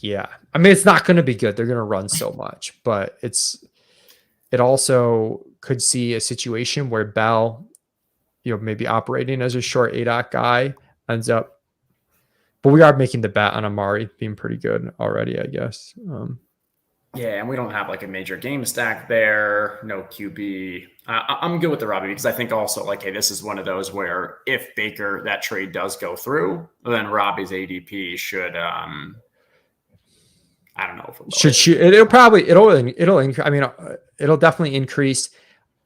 Yeah. I mean, it's not going to be good. They're going to run so much, but it also could see a situation where Bell, maybe operating as a short ADOT guy ends up, but we are making the bet on Amari being pretty good already, I guess. Yeah, and we don't have like a major game stack there, no QB. I'm good with the Robbie because I think also hey, this is one of those where if Baker, that trade does go through, then Robbie's ADP should, I don't know if it'll increase. I mean, it'll definitely increase.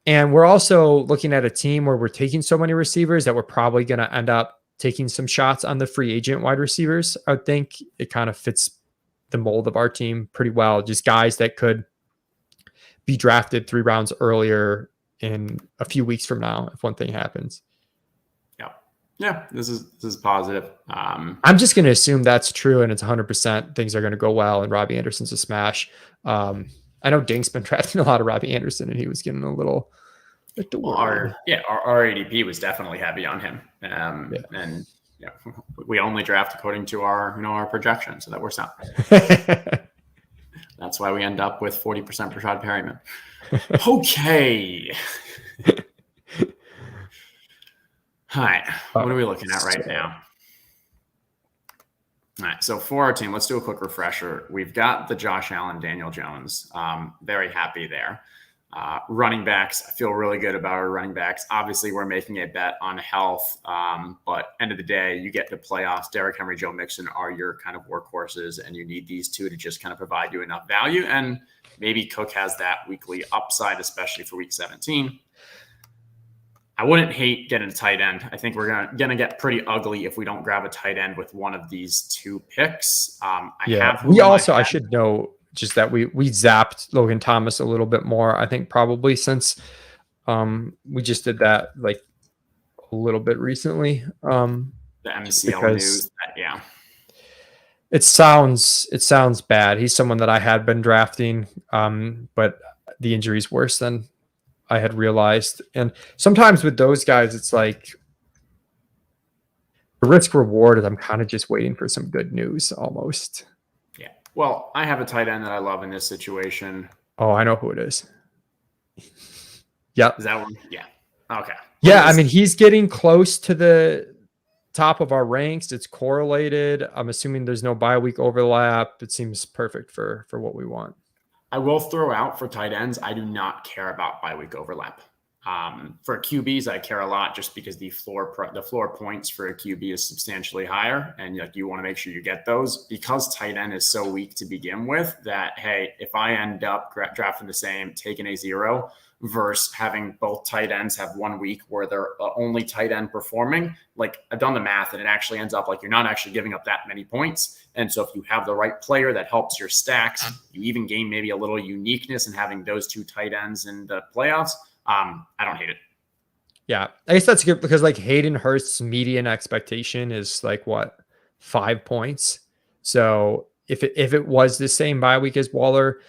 And we're also looking at a team where we're taking so many receivers that we're probably going to end up taking some shots on the free agent wide receivers. I would think it kind of fits the mold of our team pretty well. Just guys that could be drafted 3 rounds earlier in a few weeks from now if one thing happens. Yeah, this is positive. I'm just going to assume that's true and it's 100% things are going to go well and Robbie Anderson's a smash. I know Dink's been drafting a lot of Robbie Anderson and he was getting a little. Our ADP was definitely heavy on him. And we only draft according to our projection. So that works out. That's why we end up with 40% Rashad Perryman. Okay. All right. What are we looking at right now? All right. So for our team, let's do a quick refresher. We've got the Josh Allen, Daniel Jones. Very happy there. Running backs, I feel really good about our running backs. Obviously, we're making a bet on health, but end of the day, you get to playoffs. Derrick Henry, Joe Mixon are your kind of workhorses, and you need these two to just kind of provide you enough value. And maybe Cook has that weekly upside, especially for week 17. I wouldn't hate getting a tight end. I think we're gonna get pretty ugly if we don't grab a tight end with one of these 2 picks. I should know just that we zapped Logan Thomas a little bit more. I think probably since we just did that like a little bit recently. The MCL news, yeah. It sounds bad. He's someone that I had been drafting, but the injury's worse than I had realized. And sometimes with those guys, it's like the risk reward is I'm kind of just waiting for some good news almost. Yeah. Well, I have a tight end that I love in this situation. Oh, I know who it is. Yep. Is that one? Yeah. Okay. Yeah. I mean, he's getting close to the top of our ranks. It's correlated. I'm assuming there's no bye week overlap. It seems perfect for what we want. I will throw out for tight ends, I do not care about bye week overlap. For QBs, I care a lot just because the floor points for a QB is substantially higher, and like you want to make sure you get those because tight end is so weak to begin with. That hey, if I end up drafting the same, taking a 0 versus having both tight ends have 1 week where they're only tight end performing, like I've done the math, and it actually ends up like you're not actually giving up that many points. And so if you have the right player that helps your stacks, you even gain maybe a little uniqueness in having those 2 tight ends in the playoffs. I don't hate it. Yeah, I guess that's good because like Hayden Hurst's median expectation is like what, 5 points. So if it was the same bye week as Waller,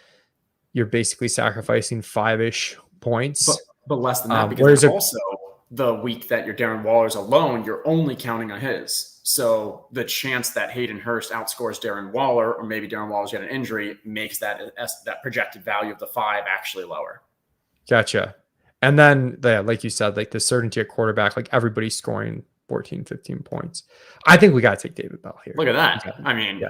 you're basically sacrificing 5-ish points. But less than that, because also the week that your Darren Waller's alone, you're only counting on his. So the chance that Hayden Hurst outscores Darren Waller, or maybe Darren Waller's got an injury, makes that projected value of the 5 actually lower. Gotcha. And then, like you said, like the certainty at quarterback, like everybody's scoring 14, 15 points. I think we got to take David Bell here. Look at that. I mean,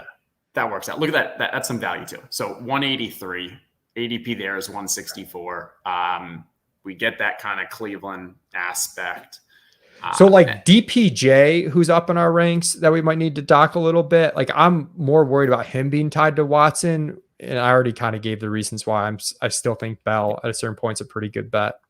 that works out. Look at that. That's some value too. So 183, ADP there is 164. We get that kind of Cleveland aspect. So like DPJ, who's up in our ranks that we might need to dock a little bit. Like I'm more worried about him being tied to Watson. And I already kind of gave the reasons why I still think Bell at a certain point is a pretty good bet.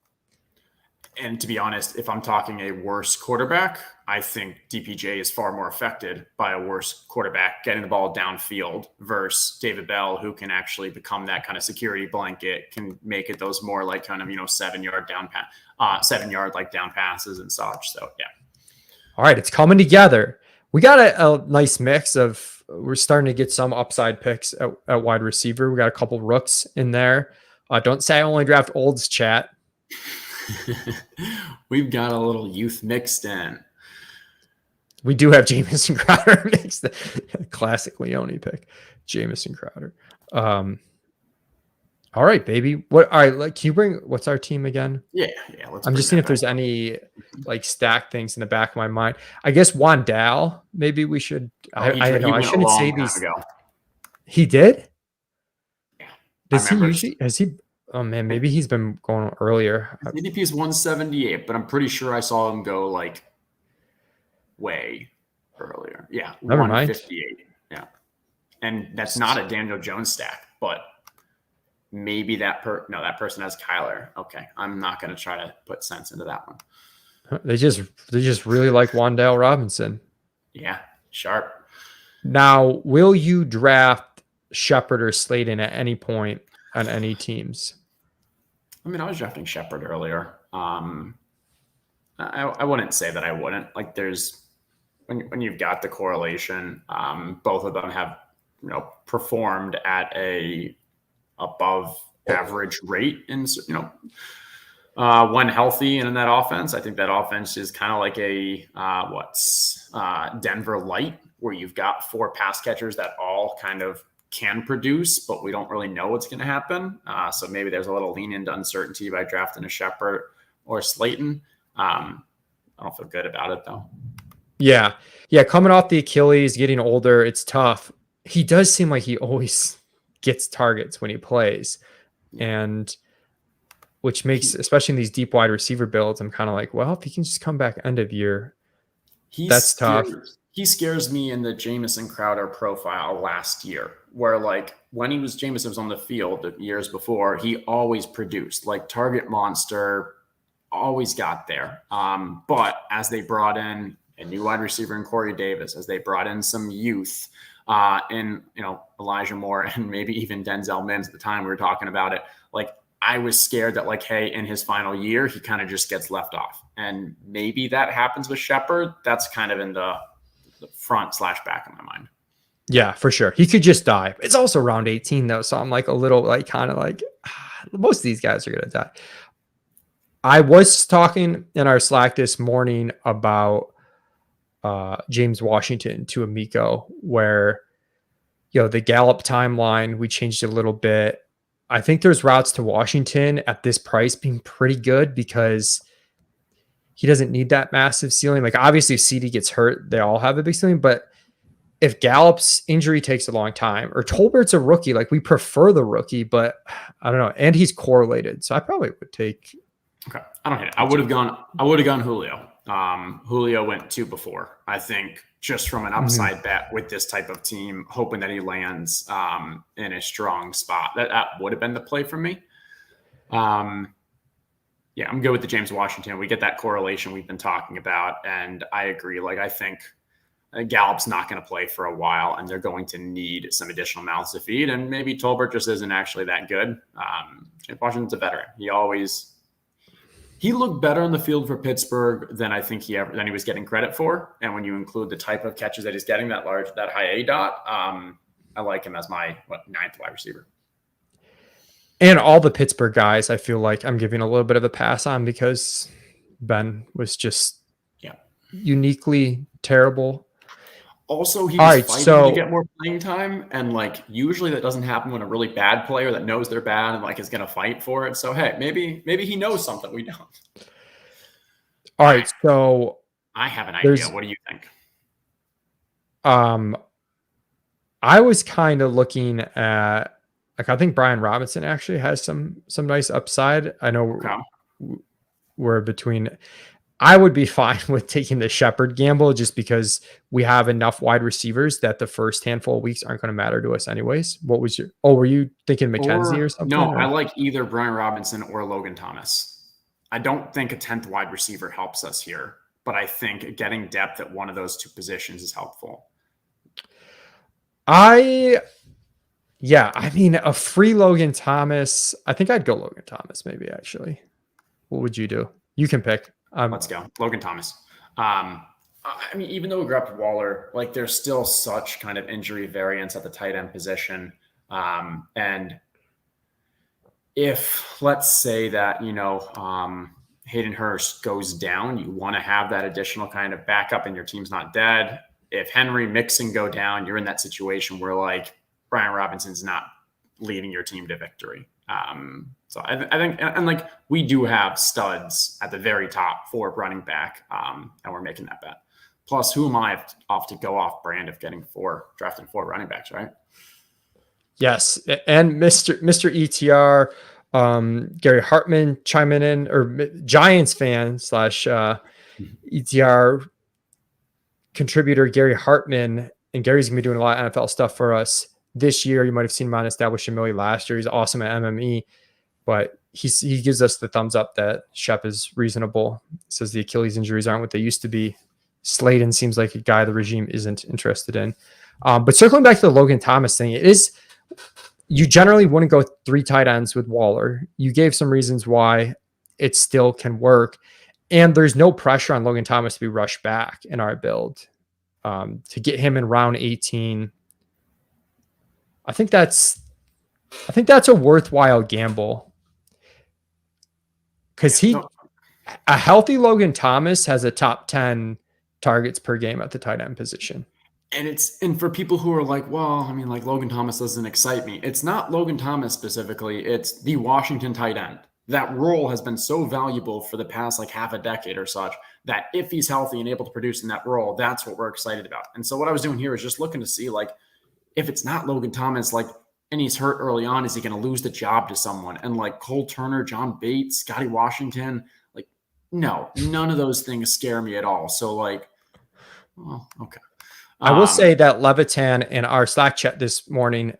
And to be honest, if I'm talking a worse quarterback, I think DPJ is far more affected by a worse quarterback getting the ball downfield versus David Bell, who can actually become that kind of security blanket, can make it those more like kind of, 7-yard down passes and such. So, yeah. All right. It's coming together. We got a nice mix of, we're starting to get some upside picks at wide receiver. We got a couple rooks in there. Don't say I only draft olds, chat. We've got a little youth mixed in. We do have Jamison Crowder mixed in. Classic Leone pick. Jamison Crowder. All right, baby. All right, like, can you bring, what's our team again? Yeah. I'm just seeing if there's any like stack things in the back of my mind. I guess Wandale, maybe we should. I shouldn't say these. He did? Yeah. Does he usually, has he? Oh man, maybe he's been going earlier. His ADP is 178, but I'm pretty sure I saw him go like way earlier. Yeah, never 158. Mind. Yeah, and that's not a Daniel Jones stack, but maybe that person has Kyler. Okay, I'm not going to try to put sense into that one. They just really like Wandale Robinson. Yeah, sharp. Now, will you draft Shepard or Slayton at any point on any teams? I mean, I was drafting Shepard earlier. I wouldn't say that I wouldn't. Like, there's when you've got the correlation, both of them have performed at a above average rate in when healthy and in that offense. I think that offense is kind of like a Denver light, where you've got 4 pass catchers that all kind of can produce, but we don't really know what's going to happen. So maybe there's a little lean into uncertainty by drafting a Shepard or Slayton. I don't feel good about it though. Yeah. Coming off the Achilles, getting older, it's tough. He does seem like he always gets targets when he plays, and which makes, especially in these deep wide receiver builds, I'm kind of like, well, if he can just come back end of year, that's tough. He scares me in the Jamison Crowder profile last year, where like when Jamison was on the field the years before, he always produced, like target monster, always got there. But as they brought in a new wide receiver in Corey Davis, as they brought in some youth in Elijah Moore and maybe even Denzel Mims at the time we were talking about it, like I was scared that like, hey, in his final year, he kind of just gets left off. And maybe that happens with Shepard. That's kind of in the front/back of my mind. Yeah, for sure. He could just die. It's also round 18 though. So I'm like a little like kind of like most of these guys are going to die. I was talking in our Slack this morning about James Washington to Amico, where, the Gallup timeline, we changed a little bit. I think there's routes to Washington at this price being pretty good because he doesn't need that massive ceiling. Like obviously if CD gets hurt, they all have a big ceiling, but if Gallup's injury takes a long time, or Tolbert's a rookie, like we prefer the rookie, but I don't know. And he's correlated. So I probably would take Okay, I don't hate it. I would have gone Julio. Julio went 2 before. I think just from an upside bet with this type of team, hoping that he lands in a strong spot. That would have been the play for me. Yeah, I'm good with the James Washington. We get that correlation we've been talking about, and I agree. Like, I think Gallup's not going to play for a while, and they're going to need some additional mouths to feed. And maybe Tolbert just isn't actually that good. James Washington's a veteran. He looked better in the field for Pittsburgh than I think he was getting credit for. And when you include the type of catches that he's getting, that high A dot, I like him as my 9th wide receiver. And all the Pittsburgh guys, I feel like I'm giving a little bit of a pass on because Ben was just uniquely terrible. Also, he was fighting to get more playing time, and like usually that doesn't happen when a really bad player that knows they're bad and like is going to fight for it. So hey, maybe he knows something we don't. All right, so I have an idea. What do you think? I was kind of looking at. Like, I think Brian Robinson actually has some nice upside. I know we're between. I would be fine with taking the Shepard gamble just because we have enough wide receivers that the first handful of weeks aren't going to matter to us anyways. What was your? Oh, were you thinking McKenzie or something? No, I like either Brian Robinson or Logan Thomas. I don't think a 10th wide receiver helps us here, but I think getting depth at one of those two positions is helpful. Yeah, I mean, a free Logan Thomas. I think I'd go Logan Thomas, maybe, actually. What would you do? You can pick. Let's go. Logan Thomas. I mean, even though we grabbed Waller, like there's still such kind of injury variance at the tight end position. And if, let's say that, Hayden Hurst goes down, you want to have that additional kind of backup and your team's not dead. If Henry, Mixon go down, you're in that situation where like, Brian Robinson's not leading your team to victory. So I think, and like we do have studs at the very top for running back, and we're making that bet. Plus, who am I off to go off brand of drafting 4 running backs, right? Yes, and Mr. ETR, Gary Hartman chiming in, or Giants fan / ETR contributor Gary Hartman, and Gary's gonna be doing a lot of NFL stuff for us this year. You might have seen him on Established Millie last year. He's awesome at MME, but he gives us the thumbs up that Shep is reasonable. Says the Achilles injuries aren't what they used to be. Slayton seems like a guy the regime isn't interested in. But circling back to the Logan Thomas thing, you generally wouldn't go 3 tight ends with Waller. You gave some reasons why it still can work. And there's no pressure on Logan Thomas to be rushed back in our build. To get him in round 18, I think that's a worthwhile gamble, because a healthy Logan Thomas has a top 10 targets per game at the tight end position. And for people who are like, well, I mean, like Logan Thomas doesn't excite me. It's not Logan Thomas specifically. It's the Washington tight end. That role has been so valuable for the past like half a decade or such that if he's healthy and able to produce in that role, that's what we're excited about. And so what I was doing here is just looking to see like, if it's not Logan Thomas, like, and he's hurt early on, is he going to lose the job to someone? And like Cole Turner, John Bates, Scotty Washington, like, no, none of those things scare me at all. So like, well, okay. I will say that Levitan in our Slack chat this morning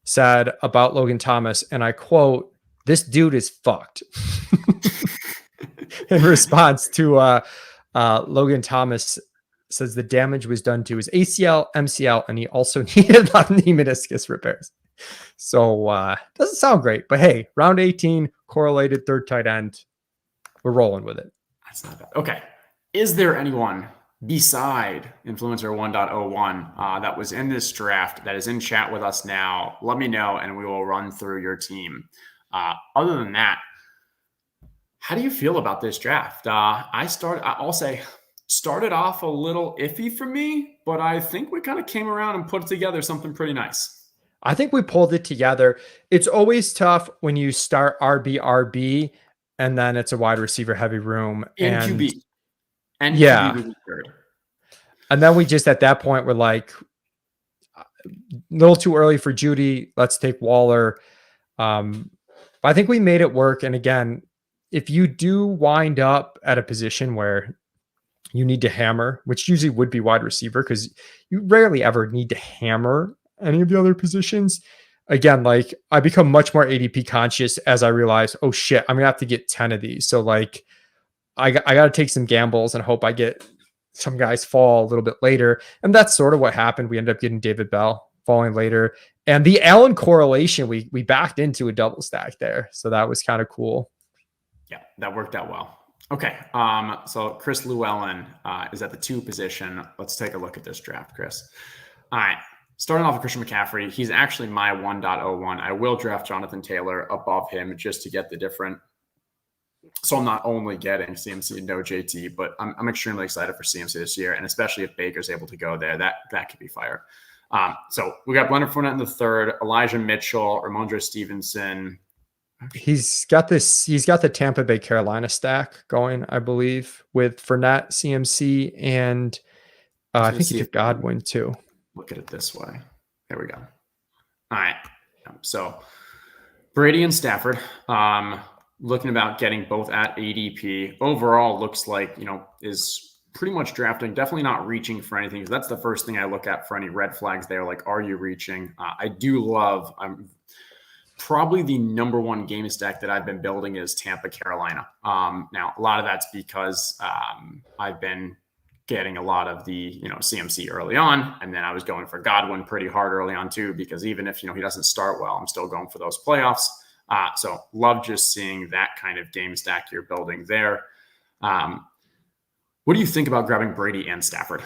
said about Logan Thomas, and I quote, "This dude is fucked." In response to Logan Thomas says the damage was done to his ACL, MCL, and he also needed knee meniscus repairs. So doesn't sound great, but hey, round 18, correlated 3rd tight end. We're rolling with it. That's not bad. Okay. Is there anyone beside Influencer 1.01 that was in this draft that is in chat with us now? Let me know and we will run through your other than that, how do you feel about this draft? I'll say started off a little iffy for me, but I think we kind of came around and put together something pretty nice. I think we pulled it together. It's always tough when you start RB and then it's a wide receiver heavy room and QB. And yeah. QB third. And then we just at that point were like a little too early for Judy. Let's take Waller. I think we made it work. And again, if you do wind up at a position where you need to hammer, which usually would be wide receiver, because you rarely ever need to hammer any of the other positions. Again, like I become much more ADP conscious as I realize, oh shit, I'm gonna have to get 10 of these. So like I got to take some gambles and hope I get some guys fall a little bit later. And that's sort of what happened. We ended up getting David Bell falling later. And the Allen correlation, we backed into a double stack there. So that was kind of cool. Yeah, that worked out well. Okay, so Chris Llewellyn is at the 2 position. Let's take a look at this draft, Chris. All right, starting off with Christian McCaffrey. He's actually my 1.01. I will draft Jonathan Taylor above him just to get the different. So I'm not only getting CMC and no JT, but I'm extremely excited for CMC this year, and especially if Baker's able to go there, that could be fire. So we got Leonard Fournette in the 3rd, Elijah Mitchell, Ramondre Stevenson. He's got the Tampa Bay Carolina stack going, I believe, with Fournette, CMC, and I think he took Godwin too. Look at it this way. There we go. All right. So Brady and Stafford, looking about getting both at ADP. Overall, looks like, is pretty much drafting, definitely not reaching for anything, because that's the first thing I look at for any red flags there. Like, are you reaching? I do love, probably the number 1 game stack that I've been building is Tampa, Carolina. Now, a lot of that's because I've been getting a lot of the, CMC early on. And then I was going for Godwin pretty hard early on too, because even if, he doesn't start well, I'm still going for those playoffs. So love just seeing that kind of game stack you're building there. What do you think about grabbing Brady and Stafford?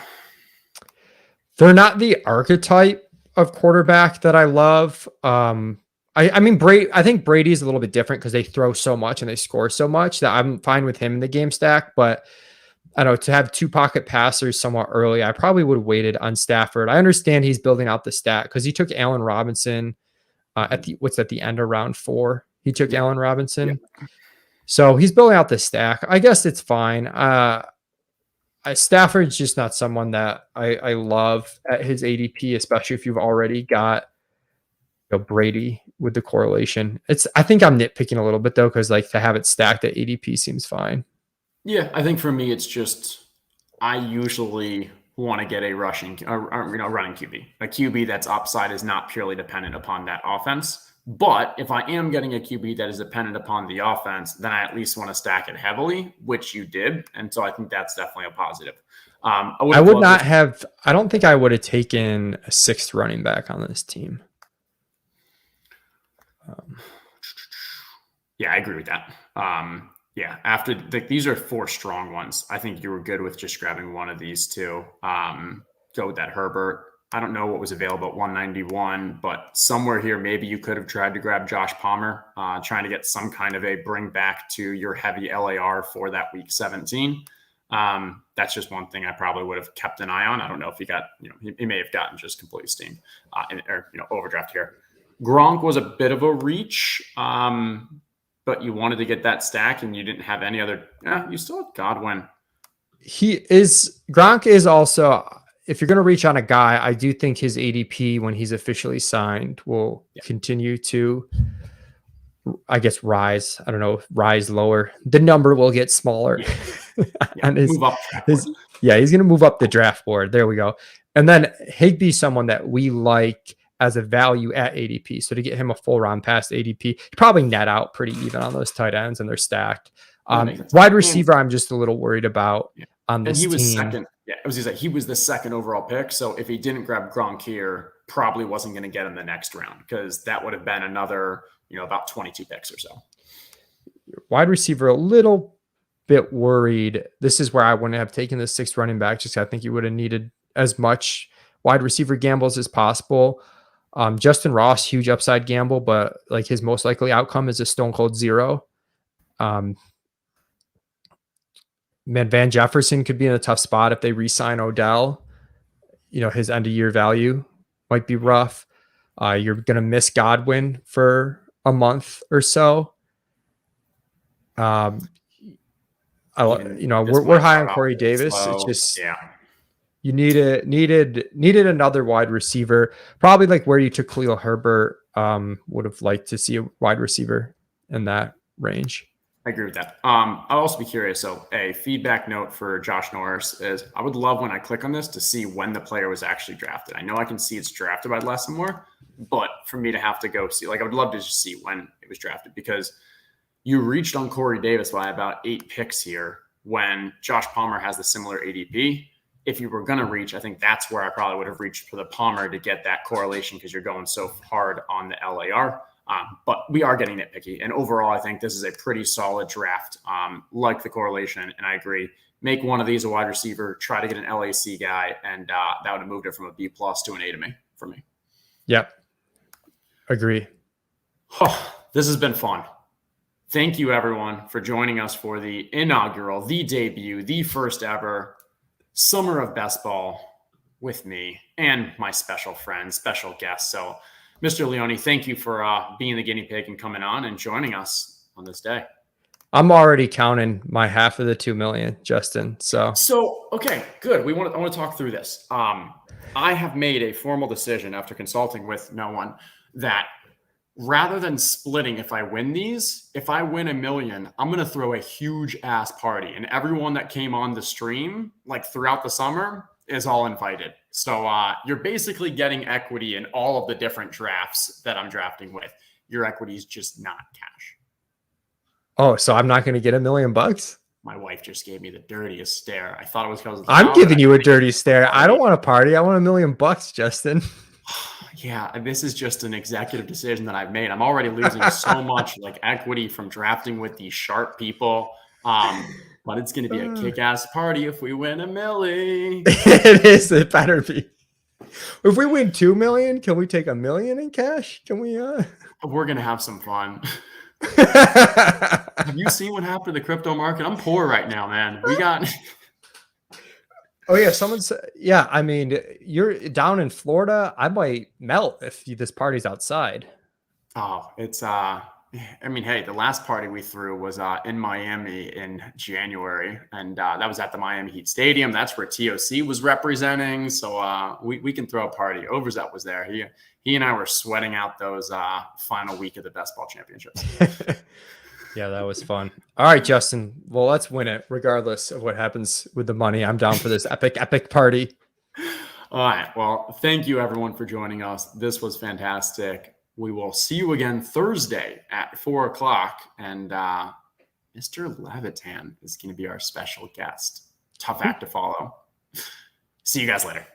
They're not the archetype of quarterback that I love. I mean, I think Brady's a little bit different because they throw so much and they score so much that I'm fine with him in the game stack. But I don't know, to have 2 pocket passers somewhat early, I probably would have waited on Stafford. I understand he's building out the stack because he took Allen Robinson at the end of round 4. He took Allen Robinson. Yeah. So he's building out the stack. I guess it's fine. Stafford's just not someone that I love at his ADP, especially if you've already got Brady with the correlation. I think I'm nitpicking a little bit though, because like to have it stacked at ADP seems fine. Yeah, I think for me it's just I usually want to get a running QB. A QB that's upside is not purely dependent upon that offense. But if I am getting a QB that is dependent upon the offense, then I at least want to stack it heavily, which you did. And so I think that's definitely a positive. I don't think I would have taken a 6th running back on this team. Yeah, I agree with that. Yeah, after these are 4 strong ones. I think you were good with just grabbing one of these 2. Go with that Herbert. I don't know what was available at 191, but somewhere here, maybe you could have tried to grab Josh Palmer, trying to get some kind of a bring back to your heavy LAR for that week 17. That's just one thing I probably would have kept an eye on. I don't know if he got, he may have gotten just completely steamed or overdraft here. Gronk was a bit of a reach, but you wanted to get that stack and you didn't have any other. You still had Godwin. Gronk is also, if you're going to reach on a guy, I do think his ADP when he's officially signed will continue to, I guess, rise. I don't know, rise lower. The number will get smaller. And move up. He's going to move up the draft board. There we go. And then Higbee's someone that we like as a value at ADP. So to get him a full round past ADP, probably net out pretty even on those tight ends, and they're stacked. Wide receiver, I'm just a little worried about on this team. And he was second. Yeah, I was going to say he was the 2nd overall pick. So if he didn't grab Gronk here, probably wasn't going to get him the next round, because that would have been another, about 22 picks or so. Wide receiver, a little bit worried. This is where I wouldn't have taken the 6th running back, just I think you would have needed as much wide receiver gambles as possible. Justin Ross, huge upside gamble, but like his most likely outcome is a stone cold 0. Van Jefferson could be in a tough spot if they re-sign Odell. His end of year value might be rough. You're going to miss Godwin for a month or so. We're high on Corey Davis. It's just, you needed another wide receiver, probably like where you took Khalil Herbert. Would have liked to see a wide receiver in that range. I agree with that. I'll also be curious. So a feedback note for Josh Norris is I would love when I click on this to see when the player was actually drafted. I know I can see it's drafted by less and more, but for me to have to go see, like I would love to just see when it was drafted because you reached on Corey Davis by about 8 picks here when Josh Palmer has the similar ADP. If you were going to reach, I think that's where I probably would have reached for the Palmer to get that correlation because you're going so hard on the LAR. But we are getting nitpicky. And overall, I think this is a pretty solid draft, like the correlation. And I agree. Make one of these a wide receiver, try to get an LAC guy, and that would have moved it from a B+ to an A for me. Yep. Agree. Oh, this has been fun. Thank you, everyone, for joining us for the inaugural, the debut, the first ever Summer of Best Ball with me and my special friend, special guest. So, Mr. Leone, thank you for being the guinea pig and coming on and joining us on this day. I'm already counting my half of the 2 million, Justin. So okay, good. I want to talk through this. I have made a formal decision after consulting with no one that rather than splitting, if I win these, if I win $1 million, I'm going to throw a huge ass party. And everyone that came on the stream, like throughout the summer, is all invited. So you're basically getting equity in all of the different drafts that I'm drafting with. Your equity is just not cash. Oh, so I'm not going to get $1 million? My wife just gave me the dirtiest stare. I thought it was because I'm giving you a dirty stare. I don't want a party. I want $1 million, Justin. Yeah, this is just an executive decision that I've made. I'm already losing so much like equity from drafting with these sharp people. But it's going to be a kick-ass party if we win $1 million. It is. It better be. If we win 2 million, can we take $1 million in cash? Can we? We're going to have some fun. Have you seen what happened to the crypto market? I'm poor right now, man. We got. Oh yeah, yeah. I mean, you're down in Florida. I might melt if this party's outside. Oh, it's I mean, hey, the last party we threw was in Miami in January, and that was at the Miami Heat Stadium. That's where TOC was representing. So we can throw a party. Overzet was there. He and I were sweating out those final week of the Best Ball Championships. Yeah, that was fun. All right, Justin. Well, let's win it, regardless of what happens with the money. I'm down for this epic party. All right. Well, thank you, everyone, for joining us. This was fantastic. We will see you again Thursday at 4 o'clock. And Mr. Levitan is going to be our special guest. Tough act to follow. See you guys later.